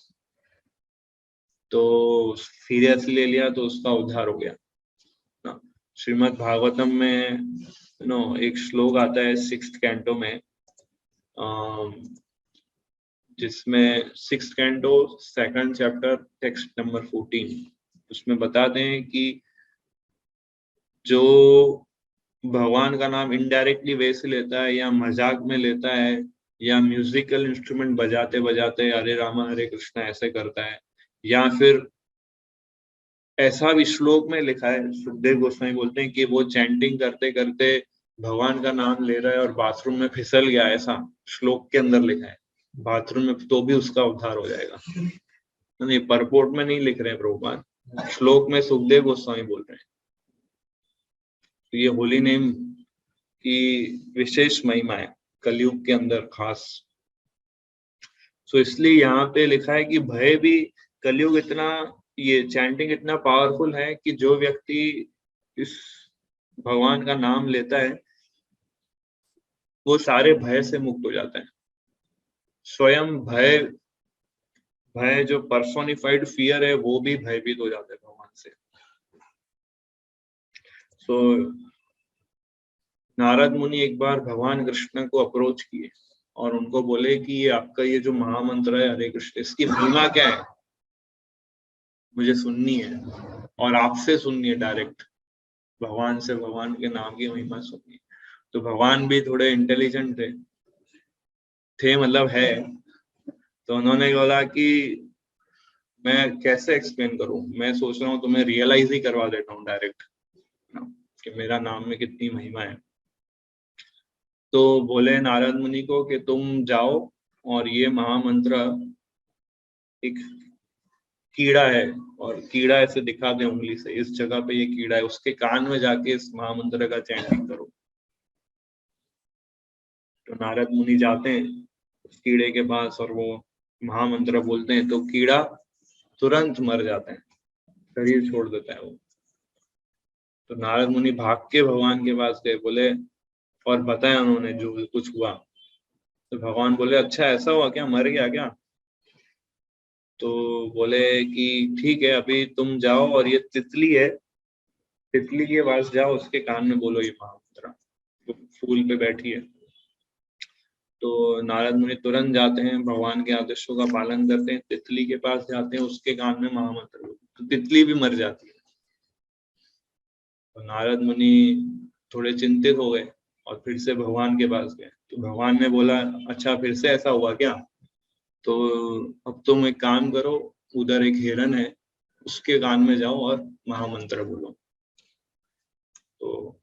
तो सीरियसली ले लिया तो उसका उद्धार हो गया। श्रीमद् भागवतम में एक श्लोक आता है 6th कैंटो में, जिसमें 6th canto 2nd chapter text number 14, उसमें बताते हैं कि जो भगवान का नाम इनडायरेक्टली वे से लेता है या मजाक में लेता है या म्यूजिकल इंस्ट्रूमेंट बजाते बजाते हरे रामा हरे कृष्णा ऐसे करता है, या फिर ऐसा भी श्लोक में लिखा है, सुखदेव गोस्वामी बोलते हैं कि वो चैंटिंग करते करते भगवान का नाम ले रहा है और बाथरूम में फिसल गया, ऐसा श्लोक के अंदर लिखा है बाथरूम में, तो भी उसका उद्धार हो जाएगा। नहीं, परपोर्ट में नहीं लिख रहे हैं प्रभुपाद, श्लोक में सुखदेव गोस्वामी बोल रहे हैं। तो ये होली नेम की विशेष महिमा है कलयुग के अंदर खास। सो इसलिए यहाँ पे लिखा है कि भय भी, कलयुग इतना, ये चैंटिंग इतना पावरफुल है कि जो व्यक्ति इस भगवान का नाम लेता है वो सारे भय से मुक्त हो जाता है। स्वयं भय जो पर्सोनिफाइड फियर है वो भी भयभीत हो जाता है भगवान से। सो नारद मुनि एक बार भगवान कृष्ण को अप्रोच किए और उनको बोले कि ये आपका ये जो महामंत्र है हरे कृष्ण, इसकी महिमा क्या है, मुझे सुननी है और आपसे सुननी है, डायरेक्ट भगवान से भगवान के नाम की महिमा सुननी है। तो भगवान भी थोड़े इंटेलिजेंट थे मतलब है, तो उन्होंने बोला कि मैं कैसे एक्सप्लेन करूं, मैं सोच रहा हूँ तुम्हें रियलाइज ही करवा देता हूँ डायरेक्ट कि मेरा नाम में कितनी महिमा है। तो बोले नारद मुनि को कि तुम जाओ और ये महामंत्र, एक कीड़ा है और कीड़ा ऐसे दिखा दे उंगली से, इस जगह पे ये कीड़ा है, उसके कान में जाके इस महामंत्र का चैंटिंग करो। तो नारद मुनि जाते हैं उस कीड़े के पास और वो महामंत्र बोलते हैं तो कीड़ा तुरंत मर जाता है, शरीर छोड़ देता है वो। तो नारद मुनि भाग के भगवान के पास गए, बोले और बताया उन्होंने जो कुछ हुआ। तो भगवान बोले अच्छा ऐसा हुआ क्या, मर गया क्या? तो बोले कि ठीक है अभी तुम जाओ और ये तितली है, तितली के पास जाओ, उसके कान में बोलो ये महामंत्र। फूल पे बैठी है। तो नारद मुनि तुरंत जाते हैं, भगवान के आदेशों का पालन करते हैं, तितली के पास जाते हैं, उसके कान में महामंत्र, तो तितली भी मर जाती है। तो नारद मुनि थोड़े चिंतित हो गए और फिर से भगवान के पास गए। तो भगवान ने बोला, अच्छा फिर से ऐसा हुआ क्या? तो अब तुम एक काम करो, उधर एक हिरन है, उसके कान में जाओ और महामंत्र बोलो। तो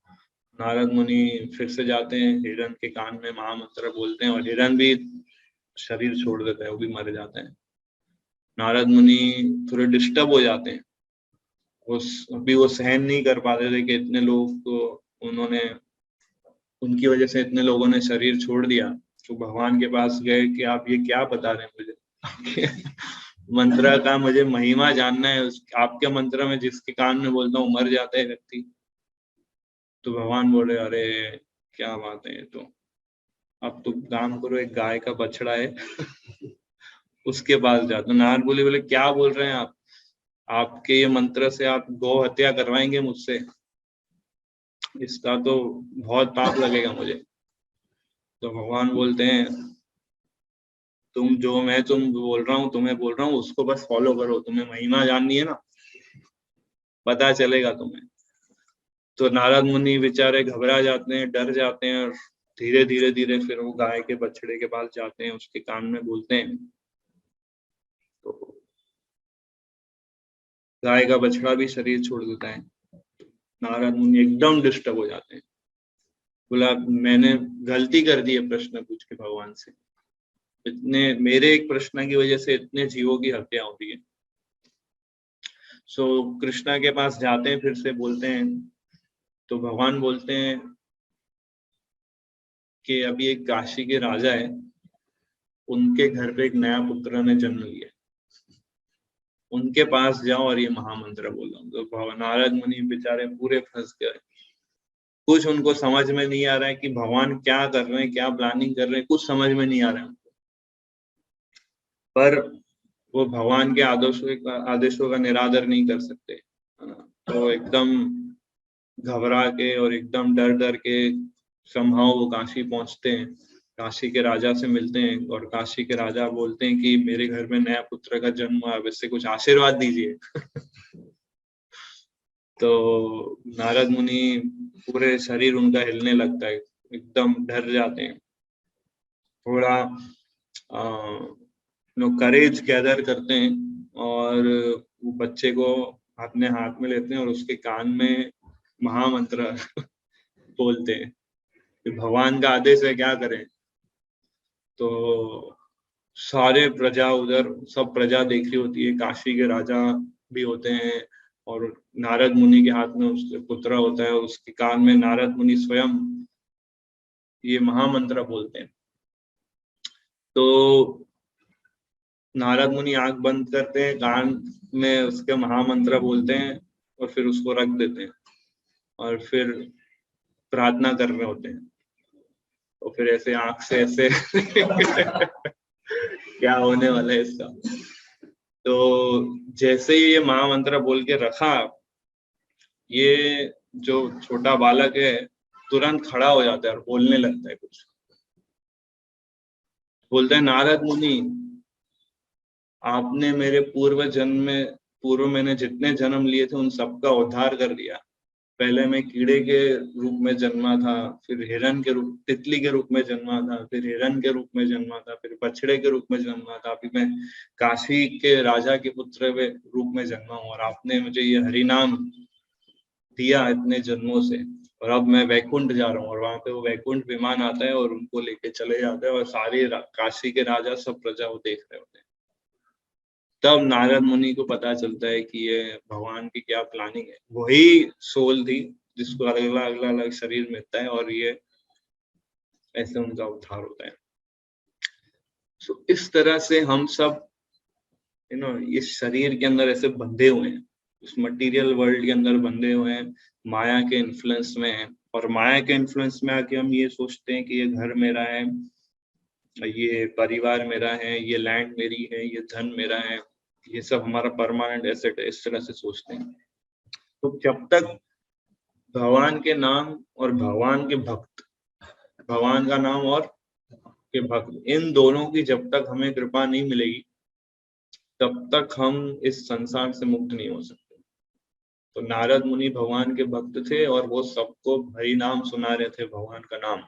नारद मुनि फिर से जाते हैं, हिरन के कान में महामंत्र बोलते हैं और हिरन भी शरीर छोड़ देता है, वो भी मर जाते हैं। नारद मुनि थोड़े डिस्टर्ब हो जाते हैं, अभी वो सहन नहीं कर पाते थे कि इतने लोग को उन्होंने, उनकी वजह से इतने लोगों ने शरीर छोड़ दिया। तो भगवान के पास गए कि आप ये क्या बता रहे हैं मुझे, आपके मंत्र का मुझे महिमा जानना है। आपके मंत्र में जिसके कान में बोलता हूँ मर जाता है व्यक्ति। तो भगवान बोले, अरे क्या बात है। तो अब तो काम करो, एक गाय का बछड़ा है उसके पास जाओ। तो नारद बोले क्या बोल रहे हैं आप? आपके ये मंत्र से आप गौ हत्या करवाएंगे मुझसे? इसका तो बहुत पाप लगेगा मुझे। तो भगवान बोलते हैं, तुम बोल रहा हूँ, तुम्हें बोल रहा हूँ, उसको बस फॉलो करो। तुम्हें महिमा जाननी है ना, पता चलेगा तुम्हें। तो नारद मुनि बेचारे घबरा जाते हैं, डर जाते हैं और धीरे धीरे धीरे फिर वो गाय के बछड़े के पास जाते हैं, उसके कान में बोलते हैं। तो गाय का बछड़ा भी शरीर छोड़ देता है। नारद मुनि एकदम डिस्टर्ब हो जाते हैं, बोला मैंने गलती कर दी है प्रश्न पूछ के भगवान से, इतने मेरे एक प्रश्न की वजह से इतने जीवों की हत्या हो रही है। सो कृष्णा के पास जाते हैं, फिर से बोलते हैं। तो भगवान बोलते हैं कि अभी एक काशी के राजा है, उनके घर पे एक नया पुत्र ने जन्म लिया, उनके पास जाओ और ये महामंत्र बोलो। तो नारद मुनि बेचारे पूरे फंस गए, कुछ उनको समझ में नहीं आ रहा है कि भगवान क्या कर रहे हैं, क्या प्लानिंग कर रहे हैं, कुछ समझ में नहीं आ रहा है उनको। पर वो भगवान के आदेशों का निरादर नहीं कर सकते। तो एकदम घबरा के और एकदम डर डर के समहाउ वो काशी पहुंचते हैं, काशी के राजा से मिलते हैं और काशी के राजा बोलते हैं कि मेरे घर में नया पुत्र का जन्म हुआ, अब इससे कुछ आशीर्वाद दीजिए तो नारद मुनि पूरे शरीर उनका हिलने लगता है, एकदम डर जाते हैं, थोड़ा करेज गैदर करते हैं और वो बच्चे को अपने हाथ में लेते हैं और उसके कान में महामंत्र बोलते हैं कि भगवान का आदेश है, क्या करें। तो सारे प्रजा उधर, सब प्रजा देख रही होती है, काशी के राजा भी होते हैं और नारद मुनि के हाथ में उसके पुत्र होता है, उसके कान में नारद मुनि स्वयं ये महामंत्र बोलते हैं। तो नारद मुनि आंख बंद करते हैं, कान में उसके महामंत्र बोलते हैं और फिर उसको रख देते हैं और फिर प्रार्थना कर रहे होते हैं। तो फिर ऐसे आंख से ऐसे क्या होने वाला है इसका। तो जैसे ही ये महामंत्र बोल के रखा, ये जो छोटा बालक है तुरंत खड़ा हो जाता है और बोलने लगता है कुछ, बोलता है नारद मुनि, आपने मेरे पूर्व मैंने जितने जन्म लिए थे उन सबका उद्धार कर दिया। पहले मैं कीड़े के रूप में जन्मा था, फिर तितली के रूप में जन्मा था, फिर हिरन के रूप में जन्मा था, फिर बछड़े के रूप में जन्मा था, अभी मैं काशी के राजा के पुत्र के रूप में जन्मा हूँ और आपने मुझे ये हरिनाम दिया इतने जन्मों से, और अब मैं वैकुंठ जा रहा हूँ। और वहां पे वो वैकुंठ विमान आता है और उनको लेके चले जाते हैं और सारे काशी के राजा सब प्रजा वो देख रहे होते हैं। तब नारद मुनि को पता चलता है कि ये भगवान की क्या प्लानिंग है। वही सोल थी जिसको अगला अगला अलग शरीर मिलता है और ये ऐसे उनका उद्धार होता है। सो इस तरह से हम सब इस शरीर के अंदर ऐसे बंधे हुए हैं, इस मटेरियल वर्ल्ड के अंदर बंधे हुए हैं, माया के इन्फ्लुएंस में है। और माया के इन्फ्लुएंस में आके हम ये सोचते हैं कि ये घर मेरा है, ये परिवार मेरा है, ये लैंड मेरी है, ये धन मेरा है, ये सब हमारा परमानेंट एसेट है, इस तरह से सोचते हैं। तो जब तक भगवान के नाम और भगवान के भक्त भगवान का नाम और के भक्त, इन दोनों की जब तक हमें कृपा नहीं मिलेगी तब तक हम इस संसार से मुक्त नहीं हो सकते। तो नारद मुनि भगवान के भक्त थे और वो सबको हरि नाम सुना रहे थे, भगवान का नाम।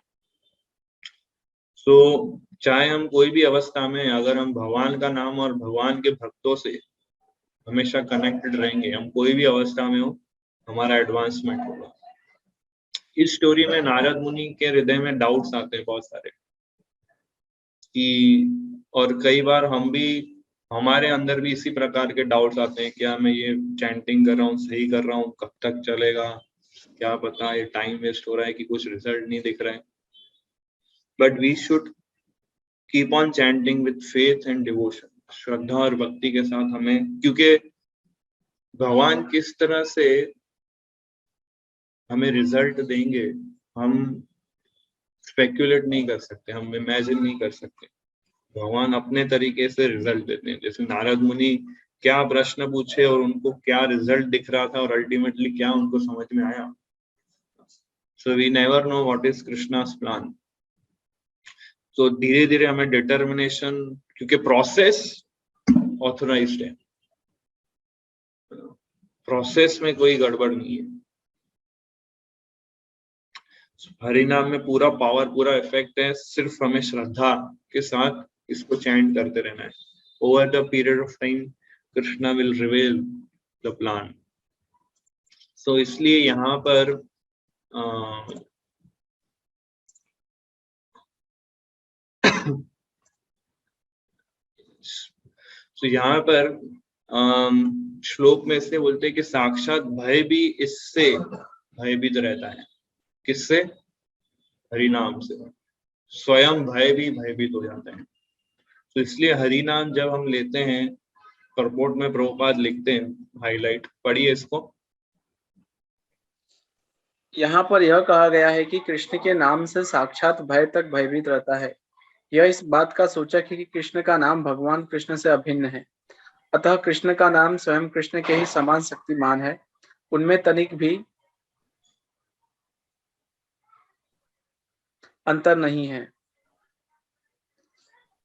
तो चाहे हम कोई भी अवस्था में, अगर हम भगवान का नाम और भगवान के भक्तों से हमेशा कनेक्टेड रहेंगे, हम कोई भी अवस्था में हो, हमारा एडवांसमेंट होगा। इस स्टोरी में नारद मुनि के हृदय में डाउट्स आते हैं बहुत सारे कि, और कई बार हम भी, हमारे अंदर भी इसी प्रकार के डाउट्स आते हैं, क्या मैं ये चैंटिंग कर रहा हूँ सही कर रहा हूँ, कब तक चलेगा, क्या पता ये टाइम वेस्ट हो रहा है कि कुछ रिजल्ट नहीं दिख रहा है। But we should keep on chanting with faith and devotion, श्रद्धा और भक्ति के साथ हमें, क्योंकि भगवान किस तरह से हमें रिजल्ट देंगे हम स्पेक्युलेट नहीं कर सकते, हम इमेजिन नहीं कर सकते। भगवान अपने तरीके से रिजल्ट देते हैं। जैसे नारद मुनि क्या प्रश्न पूछे और उनको क्या रिजल्ट दिख रहा था और अल्टीमेटली क्या उनको समझ में आया। So we never know what is Krishna's plan. तो धीरे धीरे हमें डिटर्मिनेशन, क्योंकि प्रोसेस ऑथोराइज्ड है, प्रोसेस में कोई गड़बड़ नहीं है। हरि नाम में पूरा पावर, पूरा इफेक्ट है, सिर्फ हमें श्रद्धा के साथ इसको चैंट करते रहना है। Over the period of time Krishna will reveal the plan. So इसलिए यहाँ पर तो यहाँ पर श्लोक में इसलिए बोलते हैं कि साक्षात भय भी इससे भयभीत रहता है। किससे? हरि नाम से। स्वयं भय भी भयभीत हो जाता है। तो इसलिए हरि नाम जब हम लेते हैं, परपोर्ट में प्रभुपाद लिखते हैं, हाईलाइट पढ़िए इसको। यहाँ पर यह कहा गया है कि कृष्ण के नाम से साक्षात भय तक भयभीत रहता है। यह इस बात का सूचक है कि कृष्ण का नाम भगवान कृष्ण से अभिन्न है, अतः कृष्ण का नाम स्वयं कृष्ण के ही समान शक्तिमान है, उनमें तनिक भी अंतर नहीं है।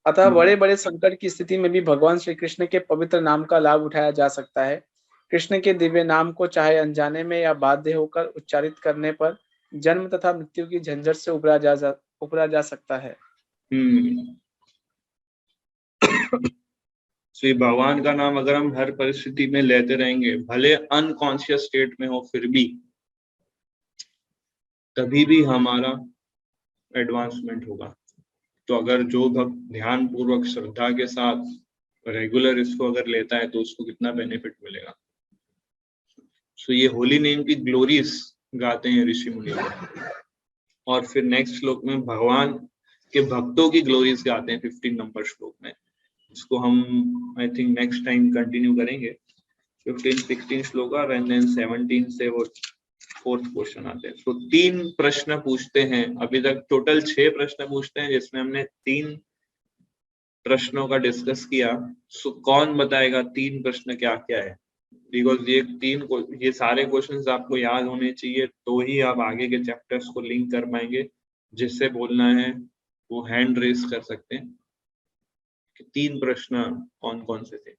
अतः बड़े बड़े संकट की स्थिति में भी भगवान श्री कृष्ण के पवित्र नाम का लाभ उठाया जा सकता है। कृष्ण के दिव्य नाम को चाहे अनजाने में या बाध्य होकर उच्चारित करने पर जन्म तथा मृत्यु की झंझट से उबरा जा सकता है। श्री भगवान का नाम अगर हम हर परिस्थिति में लेते रहेंगे, भले अनकॉन्शियस स्टेट में हो फिर भी, तभी भी हमारा एडवांसमेंट होगा। तो अगर जो भक्त ध्यान पूर्वक श्रद्धा के साथ रेगुलर इसको अगर लेता है तो उसको कितना बेनिफिट मिलेगा। सो ये होली नेम की ग्लोरीज गाते हैं ऋषि मुनि, और फिर नेक्स्ट श्लोक में भगवान के भक्तों की ग्लोरीज गाते हैं 15 नंबर श्लोक में। इसको हम I think next time continue करेंगे। 15, 16 श्लोक और देन 17 से वो 4th क्वेश्चन आते हैं। तो 3 प्रश्न पूछते हैं, अभी तक टोटल 6 प्रश्न पूछते हैं, जिसमें हमने 3 प्रश्नों का डिस्कस किया। सो कौन बताएगा 3 प्रश्न क्या क्या है? बिकॉज ये सारे क्वेश्चंस आपको याद होने चाहिए, तो ही आप आगे के चैप्टर्स को लिंक कर पाएंगे। जिससे बोलना है वो हैंड रेस कर सकते हैं कि 3 प्रश्न कौन कौन से थे।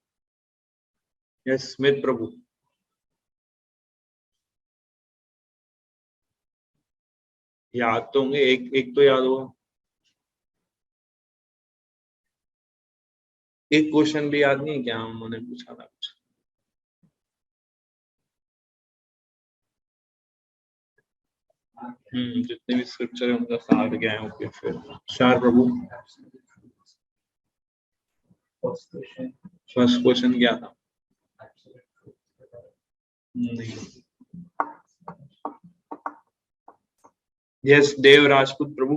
यस स्मित प्रभु। याद तो होंगे, एक तो याद होगा, एक क्वेश्चन भी याद नहीं है क्या उन्होंने पूछा था कुछ? जितने भी स्क्रिप्चर है उनका साथ गया है। ओके, फिर शार प्रभु फर्स्ट क्वेश्चन क्या था? नहीं। यस देव राजपूत प्रभु।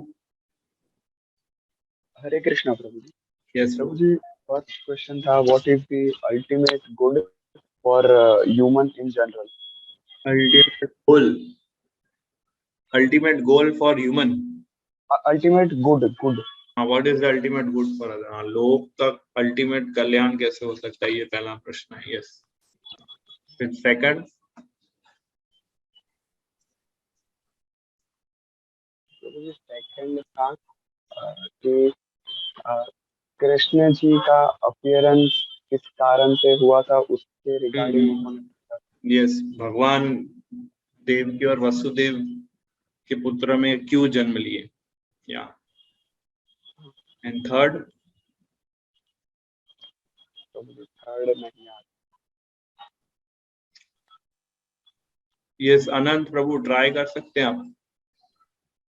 हरे कृष्णा प्रभु जी। यस प्रभु जी, फर्स्ट क्वेश्चन था what is the ultimate good for human in general? Ultimate goal for human. Ultimate good. What is the ultimate good for other? लोग तक अल्टीमेट कल्याण कैसे हो सकता है, ये पहला प्रश्न है। यस। फिर सेकंड, प्रभु जी सेकंड था कि कृष्ण जी का अपीयरेंस किस कारण से हुआ था, उसके रिगार्डिंग उन्होंने यस, भगवान देवकी और वसुदेव के पुत्र में क्यों जन्म लिए, या एंड थर्ड थर्ड नहीं याद। यस अनंत प्रभु ट्राई कर सकते हैं आप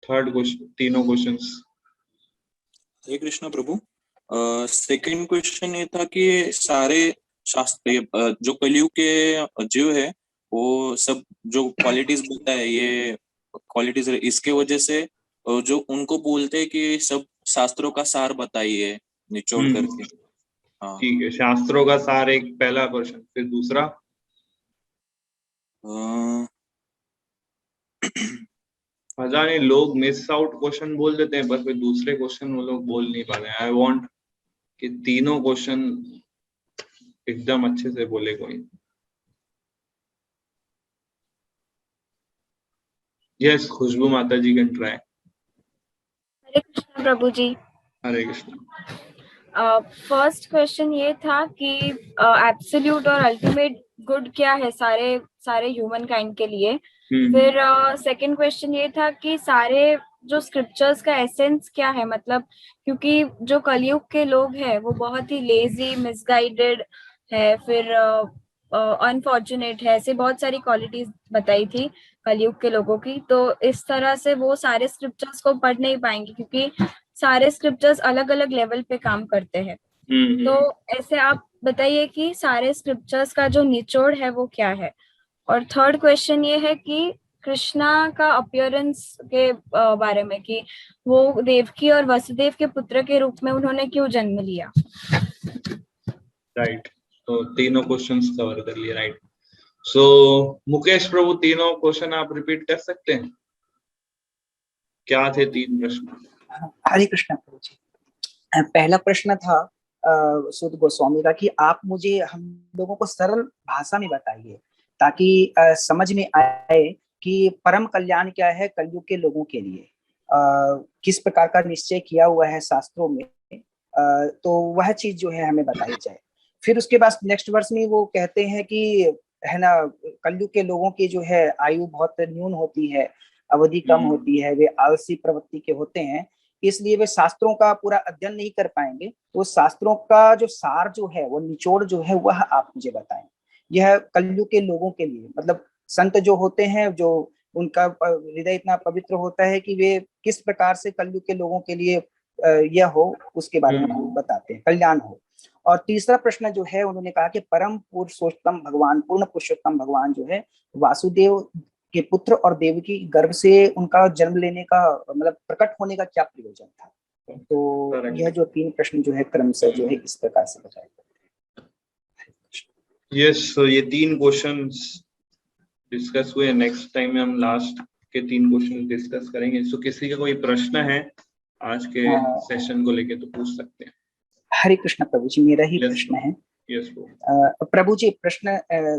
थर्ड क्वेश्चन, तीनों क्वेश्चंस। हरे कृष्णा प्रभु। सेकंड क्वेश्चन ये था कि सारे शास्त्र जो कलयुग के जीव है वो सब जो क्वालिटीज बताए, ये क्वालिटीज इसके वजह से जो उनको बोलते हैं कि सब शास्त्रों का सार बताइए निचोड़ करके। हाँ ठीक है, शास्त्रों का सार एक पहला क्वेश्चन, फिर दूसरा पता नहीं लोग मिस आउट क्वेश्चन बोल देते हैं, पर फिर दूसरे क्वेश्चन वो लोग बोल नहीं पा रहे हैं। आई वांट कि तीनों क्वेश्चन एकदम अच्छे से बोले कोई। यस खुशबू माता ji can try. Hare Krishna Prabhu ji. Hare Krishna. First question ये था कि एब्सोल्यूट और अल्टीमेट गुड क्या है सारे ह्यूमन काइंड के लिए। फिर सेकंड क्वेश्चन ये था कि सारे जो स्क्रिप्चर्स का एसेंस क्या है, मतलब क्योंकि जो कलयुग के लोग हैं वो बहुत ही लेजी, मिसगाइडेड है, फिर अनफॉर्चुनेट है, ऐसे बहुत सारी क्वालिटीज बताई थी कलयुग के लोगों की। तो इस तरह से वो सारे स्क्रिप्चर्स को पढ़ नहीं पाएंगे क्योंकि सारे स्क्रिप्चर्स अलग अलग लेवल पे काम करते हैं। तो ऐसे आप बताइए कि सारे स्क्रिप्चर्स का जो निचोड़ है वो क्या है। और थर्ड क्वेश्चन ये है कि कृष्णा का अपीयरेंस के बारे में, कि वो देवकी और वसुदेव के पुत्र के रूप में उन्होंने क्यों जन्म लिया। राइट, तो तीनों क्वेश्चंस कवर कर लिए। राइट, सो मुकेश प्रभु तीनों क्वेश्चन आप रिपीट कर सकते हैं, क्या थे तीन प्रश्न। हरे कृष्ण प्रभु जी। पहला प्रश्न था सुद गोस्वामी का कि आप मुझे हम लोगों को सरल भाषा में बताइए ताकि समझ में आए कि परम कल्याण क्या है कलयुग के लोगों के लिए, किस प्रकार का निश्चय किया हुआ है शास्त्रों में, तो वह चीज जो है हमें बताई जाए। फिर उसके बाद नेक्स्ट वर्ष में वो कहते हैं कि है ना, कलयुग के लोगों की जो है आयु बहुत न्यून होती है, अवधि कम होती है, वे आलसी प्रवृत्ति के होते हैं, इसलिए वे शास्त्रों का पूरा अध्ययन नहीं कर पाएंगे। तो शास्त्रों का जो सार जो है, वो निचोड़ जो है, वह आप मुझे बताएं। यह कलयुग के लोगों के लिए, मतलब संत जो होते हैं, जो उनका हृदय इतना पवित्र होता है कि वे किस प्रकार से कलयुग के लोगों के लिए यह हो, उसके बारे में बताते हैं, कल्याण हो। और तीसरा प्रश्न जो है, उन्होंने कहा कि परम पुरुषोत्तम भगवान, पूर्ण पुरुषोत्तम भगवान जो है वासुदेव के पुत्र और देवकी गर्भ से उनका जन्म लेने का, मतलब प्रकट होने का क्या प्रयोजन था। तो यह जो तीन प्रश्न जो है क्रमशः जो है इस प्रकार से बताए। यस, तो ये तीन क्वेश्चंस डिस्कस हुए। नेक्स्ट टाइम में हम लास्ट के तीन क्वेश्चन डिस्कस करेंगे। सो किसी का कोई प्रश्न है आज के सेशन को लेके तो पूछ सकते हैं। हरे कृष्ण प्रभु जी, मेरा ही प्रश्न है। यस प्रभु जी, प्रश्न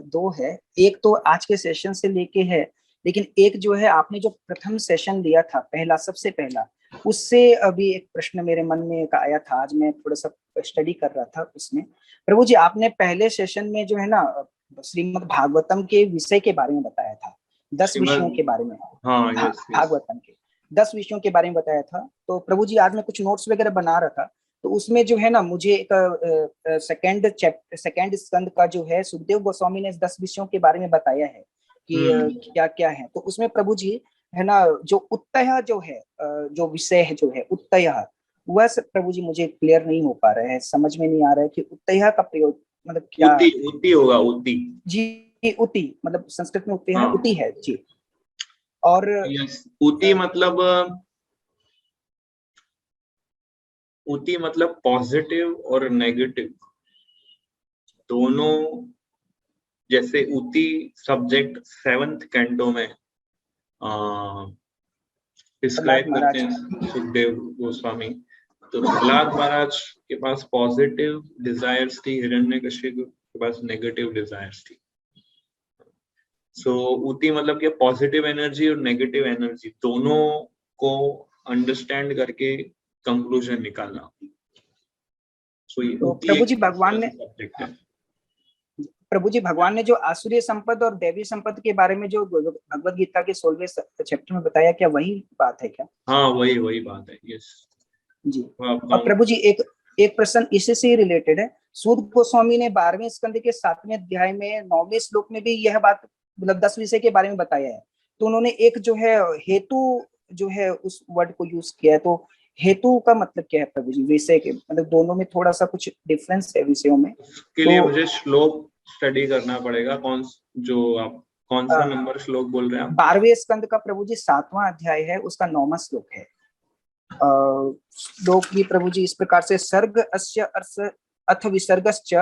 दो है। एक तो आज के सेशन से लेके है, लेकिन एक जो है आपने जो प्रथम सेशन लिया था, पहला, सबसे पहला, उससे अभी एक प्रश्न मेरे मन में एक आया था। आज मैं थोड़ा सा स्टडी कर रहा था उसमें। प्रभु जी, आपने पहले सेशन में जो है ना श्रीमद् भागवतम के विषय के बारे में बताया था, 10 विषयों के बारे में। हाँ, भागवतम के 10 विषयों के बारे में बताया था। तो प्रभु जी, आज मैं कुछ नोट्स वगैरह बना रहा था, तो उसमें जो है ना मुझे एक सेकंड स्कंद का जो है सुखदेव गोस्वामी ने 10 विषयों के बारे में बताया है कि क्या क्या है। तो उसमें प्रभु जी है ना, जो उत्तय जो है, जो विषय है जो है उत्तय, वह प्रभु जी मुझे क्लियर नहीं हो पा रहा है, समझ में नहीं आ रहा है कि उत्तय का प्रयोग मतलब क्या। उति होगा, उति जी, उति मतलब संस्कृत में उति है, उति है जी। और उति मतलब पॉजिटिव और नेगेटिव दोनों। जैसे उति सब्जेक्ट 7th कैंटो में डिस्क्राइब करते हैं सुखदेव गोस्वामी। तो प्रहलाद महाराज के पास पॉजिटिव डिजायर्स थी, हिरण्यकशिपु के पास नेगेटिव डिजायर्स थी। सो उति मतलब कि पॉजिटिव एनर्जी और नेगेटिव एनर्जी दोनों को अंडरस्टैंड करके कंक्लूजन निकालना। तो प्रभु जी भगवान ने जो आसुरी संपद और दैवी संपद के बारे में जो भगवत गीता के 16वें चैप्टर में बताया, क्या वही बात है क्या? हाँ, वही बात है। यस जी। और प्रभु जी एक प्रश्न इसी से रिलेटेड है। सूत गोस्वामी ने 12वें स्कंद के 7वें अध्याय में 9वें श्लोक में भी यह बात, मतलब 10 विषय के बारे में बताया है। तो उन्होंने एक जो है हेतु जो है उस वर्ड को यूज किया है। तो हेतु का मतलब क्या है प्रभु जी? विषय के मतलब दोनों में थोड़ा सा कुछ डिफरेंस है विषयों में। उसके लिए मुझे श्लोक स्टडी करना पड़ेगा। कौन सा नंबर श्लोक बोल रहे हैं आप? 12वें स्कंद का प्रभु जी 7वां अध्याय है, उसका 9वां श्लोक है। श्लोक भी प्रभु जी इस प्रकार से, सर्ग अस्य अथ विसर्गश्च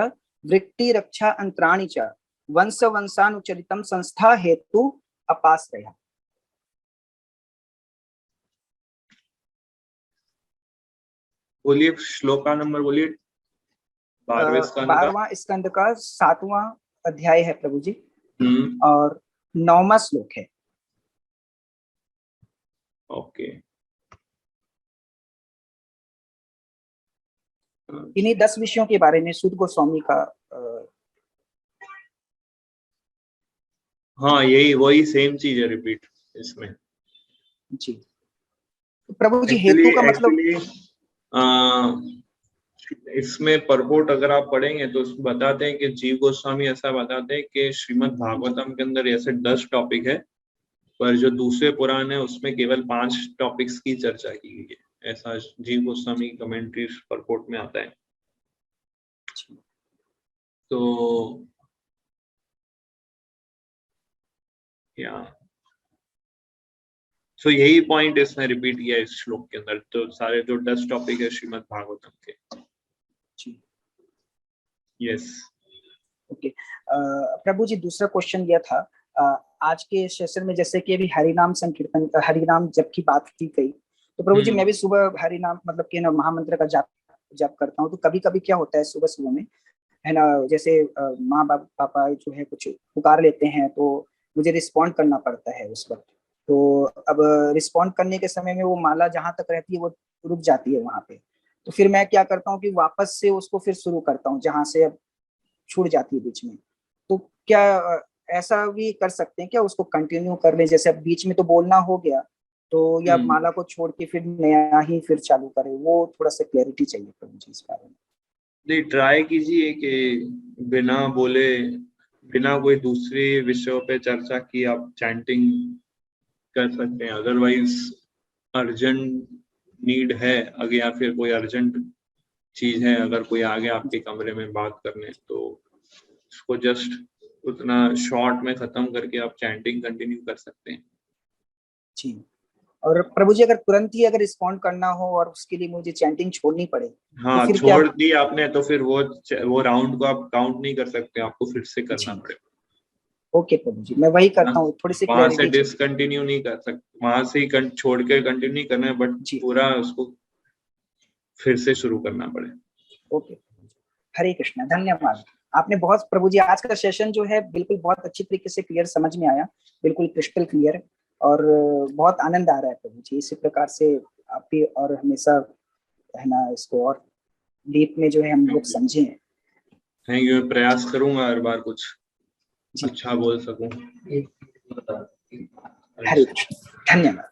वृत्ति रक्षा अंतराणि च वंश वंशानुचरितम संस्था हेतु अपाश्रय। बोलिए श्लोक का नंबर बोलिए। 12वां स्कंद का 7वां अध्याय है प्रभु जी, और 9वां श्लोक है। ओके। इन्हीं 10 विषयों के बारे में सूत गोस्वामी का हाँ, यही वही सेम चीज है, रिपीट इसमें। जी प्रभु जी हेतु का मतलब इसमें परपोर्ट अगर आप पढ़ेंगे तो बताते हैं कि जीव गोस्वामी ऐसा बताते हैं कि श्रीमद् भागवतम के अंदर ऐसे 10 टॉपिक है, पर जो दूसरे पुराण है उसमें केवल 5 टॉपिक्स की चर्चा की गई है। ऐसा जीव गोस्वामी कमेंट्री परपोर्ट में आता है। तो सो यही पॉइंट इसने रिपीट किया इस श्लोक के अंदर। तो सारे जो 10 टॉपिक है श्रीमद् भागवतम के। Yes okay. प्रभु जी दूसरा क्वेश्चन यह था, आज के सेशन में जैसे कि अभी हरिनाम संकीर्तन, हरिनाम जप की बात की गई, तो प्रभु जी मैं भी सुबह हरिनाम मतलब कि ना महामंत्र का जप करता हूँ। तो कभी कभी क्या होता है सुबह सुबह में है ना, जैसे माँ बाप पापा जो है कुछ पुकार लेते हैं तो मुझे रिस्पॉन्ड करना पड़ता है उस वक्त। तो अब रिस्पॉन्ड करने के समय में वो माला जहां तक रहती है वो रुक जाती है वहां पे। तो फिर मैं क्या करता हूँ कि वापस से उसको फिर शुरू करता हूँ जहां से अब छूट जाती है बीच में। तो क्या ऐसा भी कर सकते हैं क्या, उसको कंटिन्यू कर ले? जैसे अब बीच में तो बोलना हो गया तो, या माला को छोड़ के फिर नया ही फिर चालू करें? वो थोड़ा सा क्लैरिटी चाहिए प्रभु जी इस बारे में। नहीं, ट्राई कीजिए कि बिना बोले, बिना कोई दूसरे विषयों पे चर्चा की आप चैंटिंग कर सकते हैं। अदरवाइज अर्जेंट नीड है अगर, या फिर कोई अर्जेंट चीज है, अगर कोई आ गया आपके कमरे में बात करने, तो उसको जस्ट उतना शॉर्ट में खत्म करके आप चैंटिंग कंटिन्यू कर सकते हैं। जी। और प्रभु जी अगर तुरंत ही अगर रिस्पॉन्ड करना हो और उसके लिए मुझे चैंटिंग छोड़नी पड़े, हाँ, तो फिर छोड़ दी आपने तो फिर वो राउंड को आप काउंट नहीं कर सकते, आपको फिर से करना पड़ेगा। ओके प्रभु जी, मैं वही करता हूँ। थोड़ी सी वहां से डिसकंटिन्यू नहीं कर सकते, वहां से ही छोड़ के कंटिन्यू नहीं करना है, बट पूरा उसको फिर से शुरू करना पड़े। ओके, हरे कृष्णा, धन्यवाद। आपने बहुत प्रभु जी आज का सेशन जो है बिल्कुल बहुत अच्छी तरीके से क्लियर समझ में आया, बिल्कुल क्रिस्टल क्लियर, और बहुत आनंद आ रहा है प्रभु जी। इसी प्रकार से आप भी और हमेशा है ना इसको और डीप में जो है हम लोग समझे। Thank you. मैं प्रयास करूंगा हर बार कुछ अच्छा बोल सकूं। हरे कृष्ण, धन्यवाद।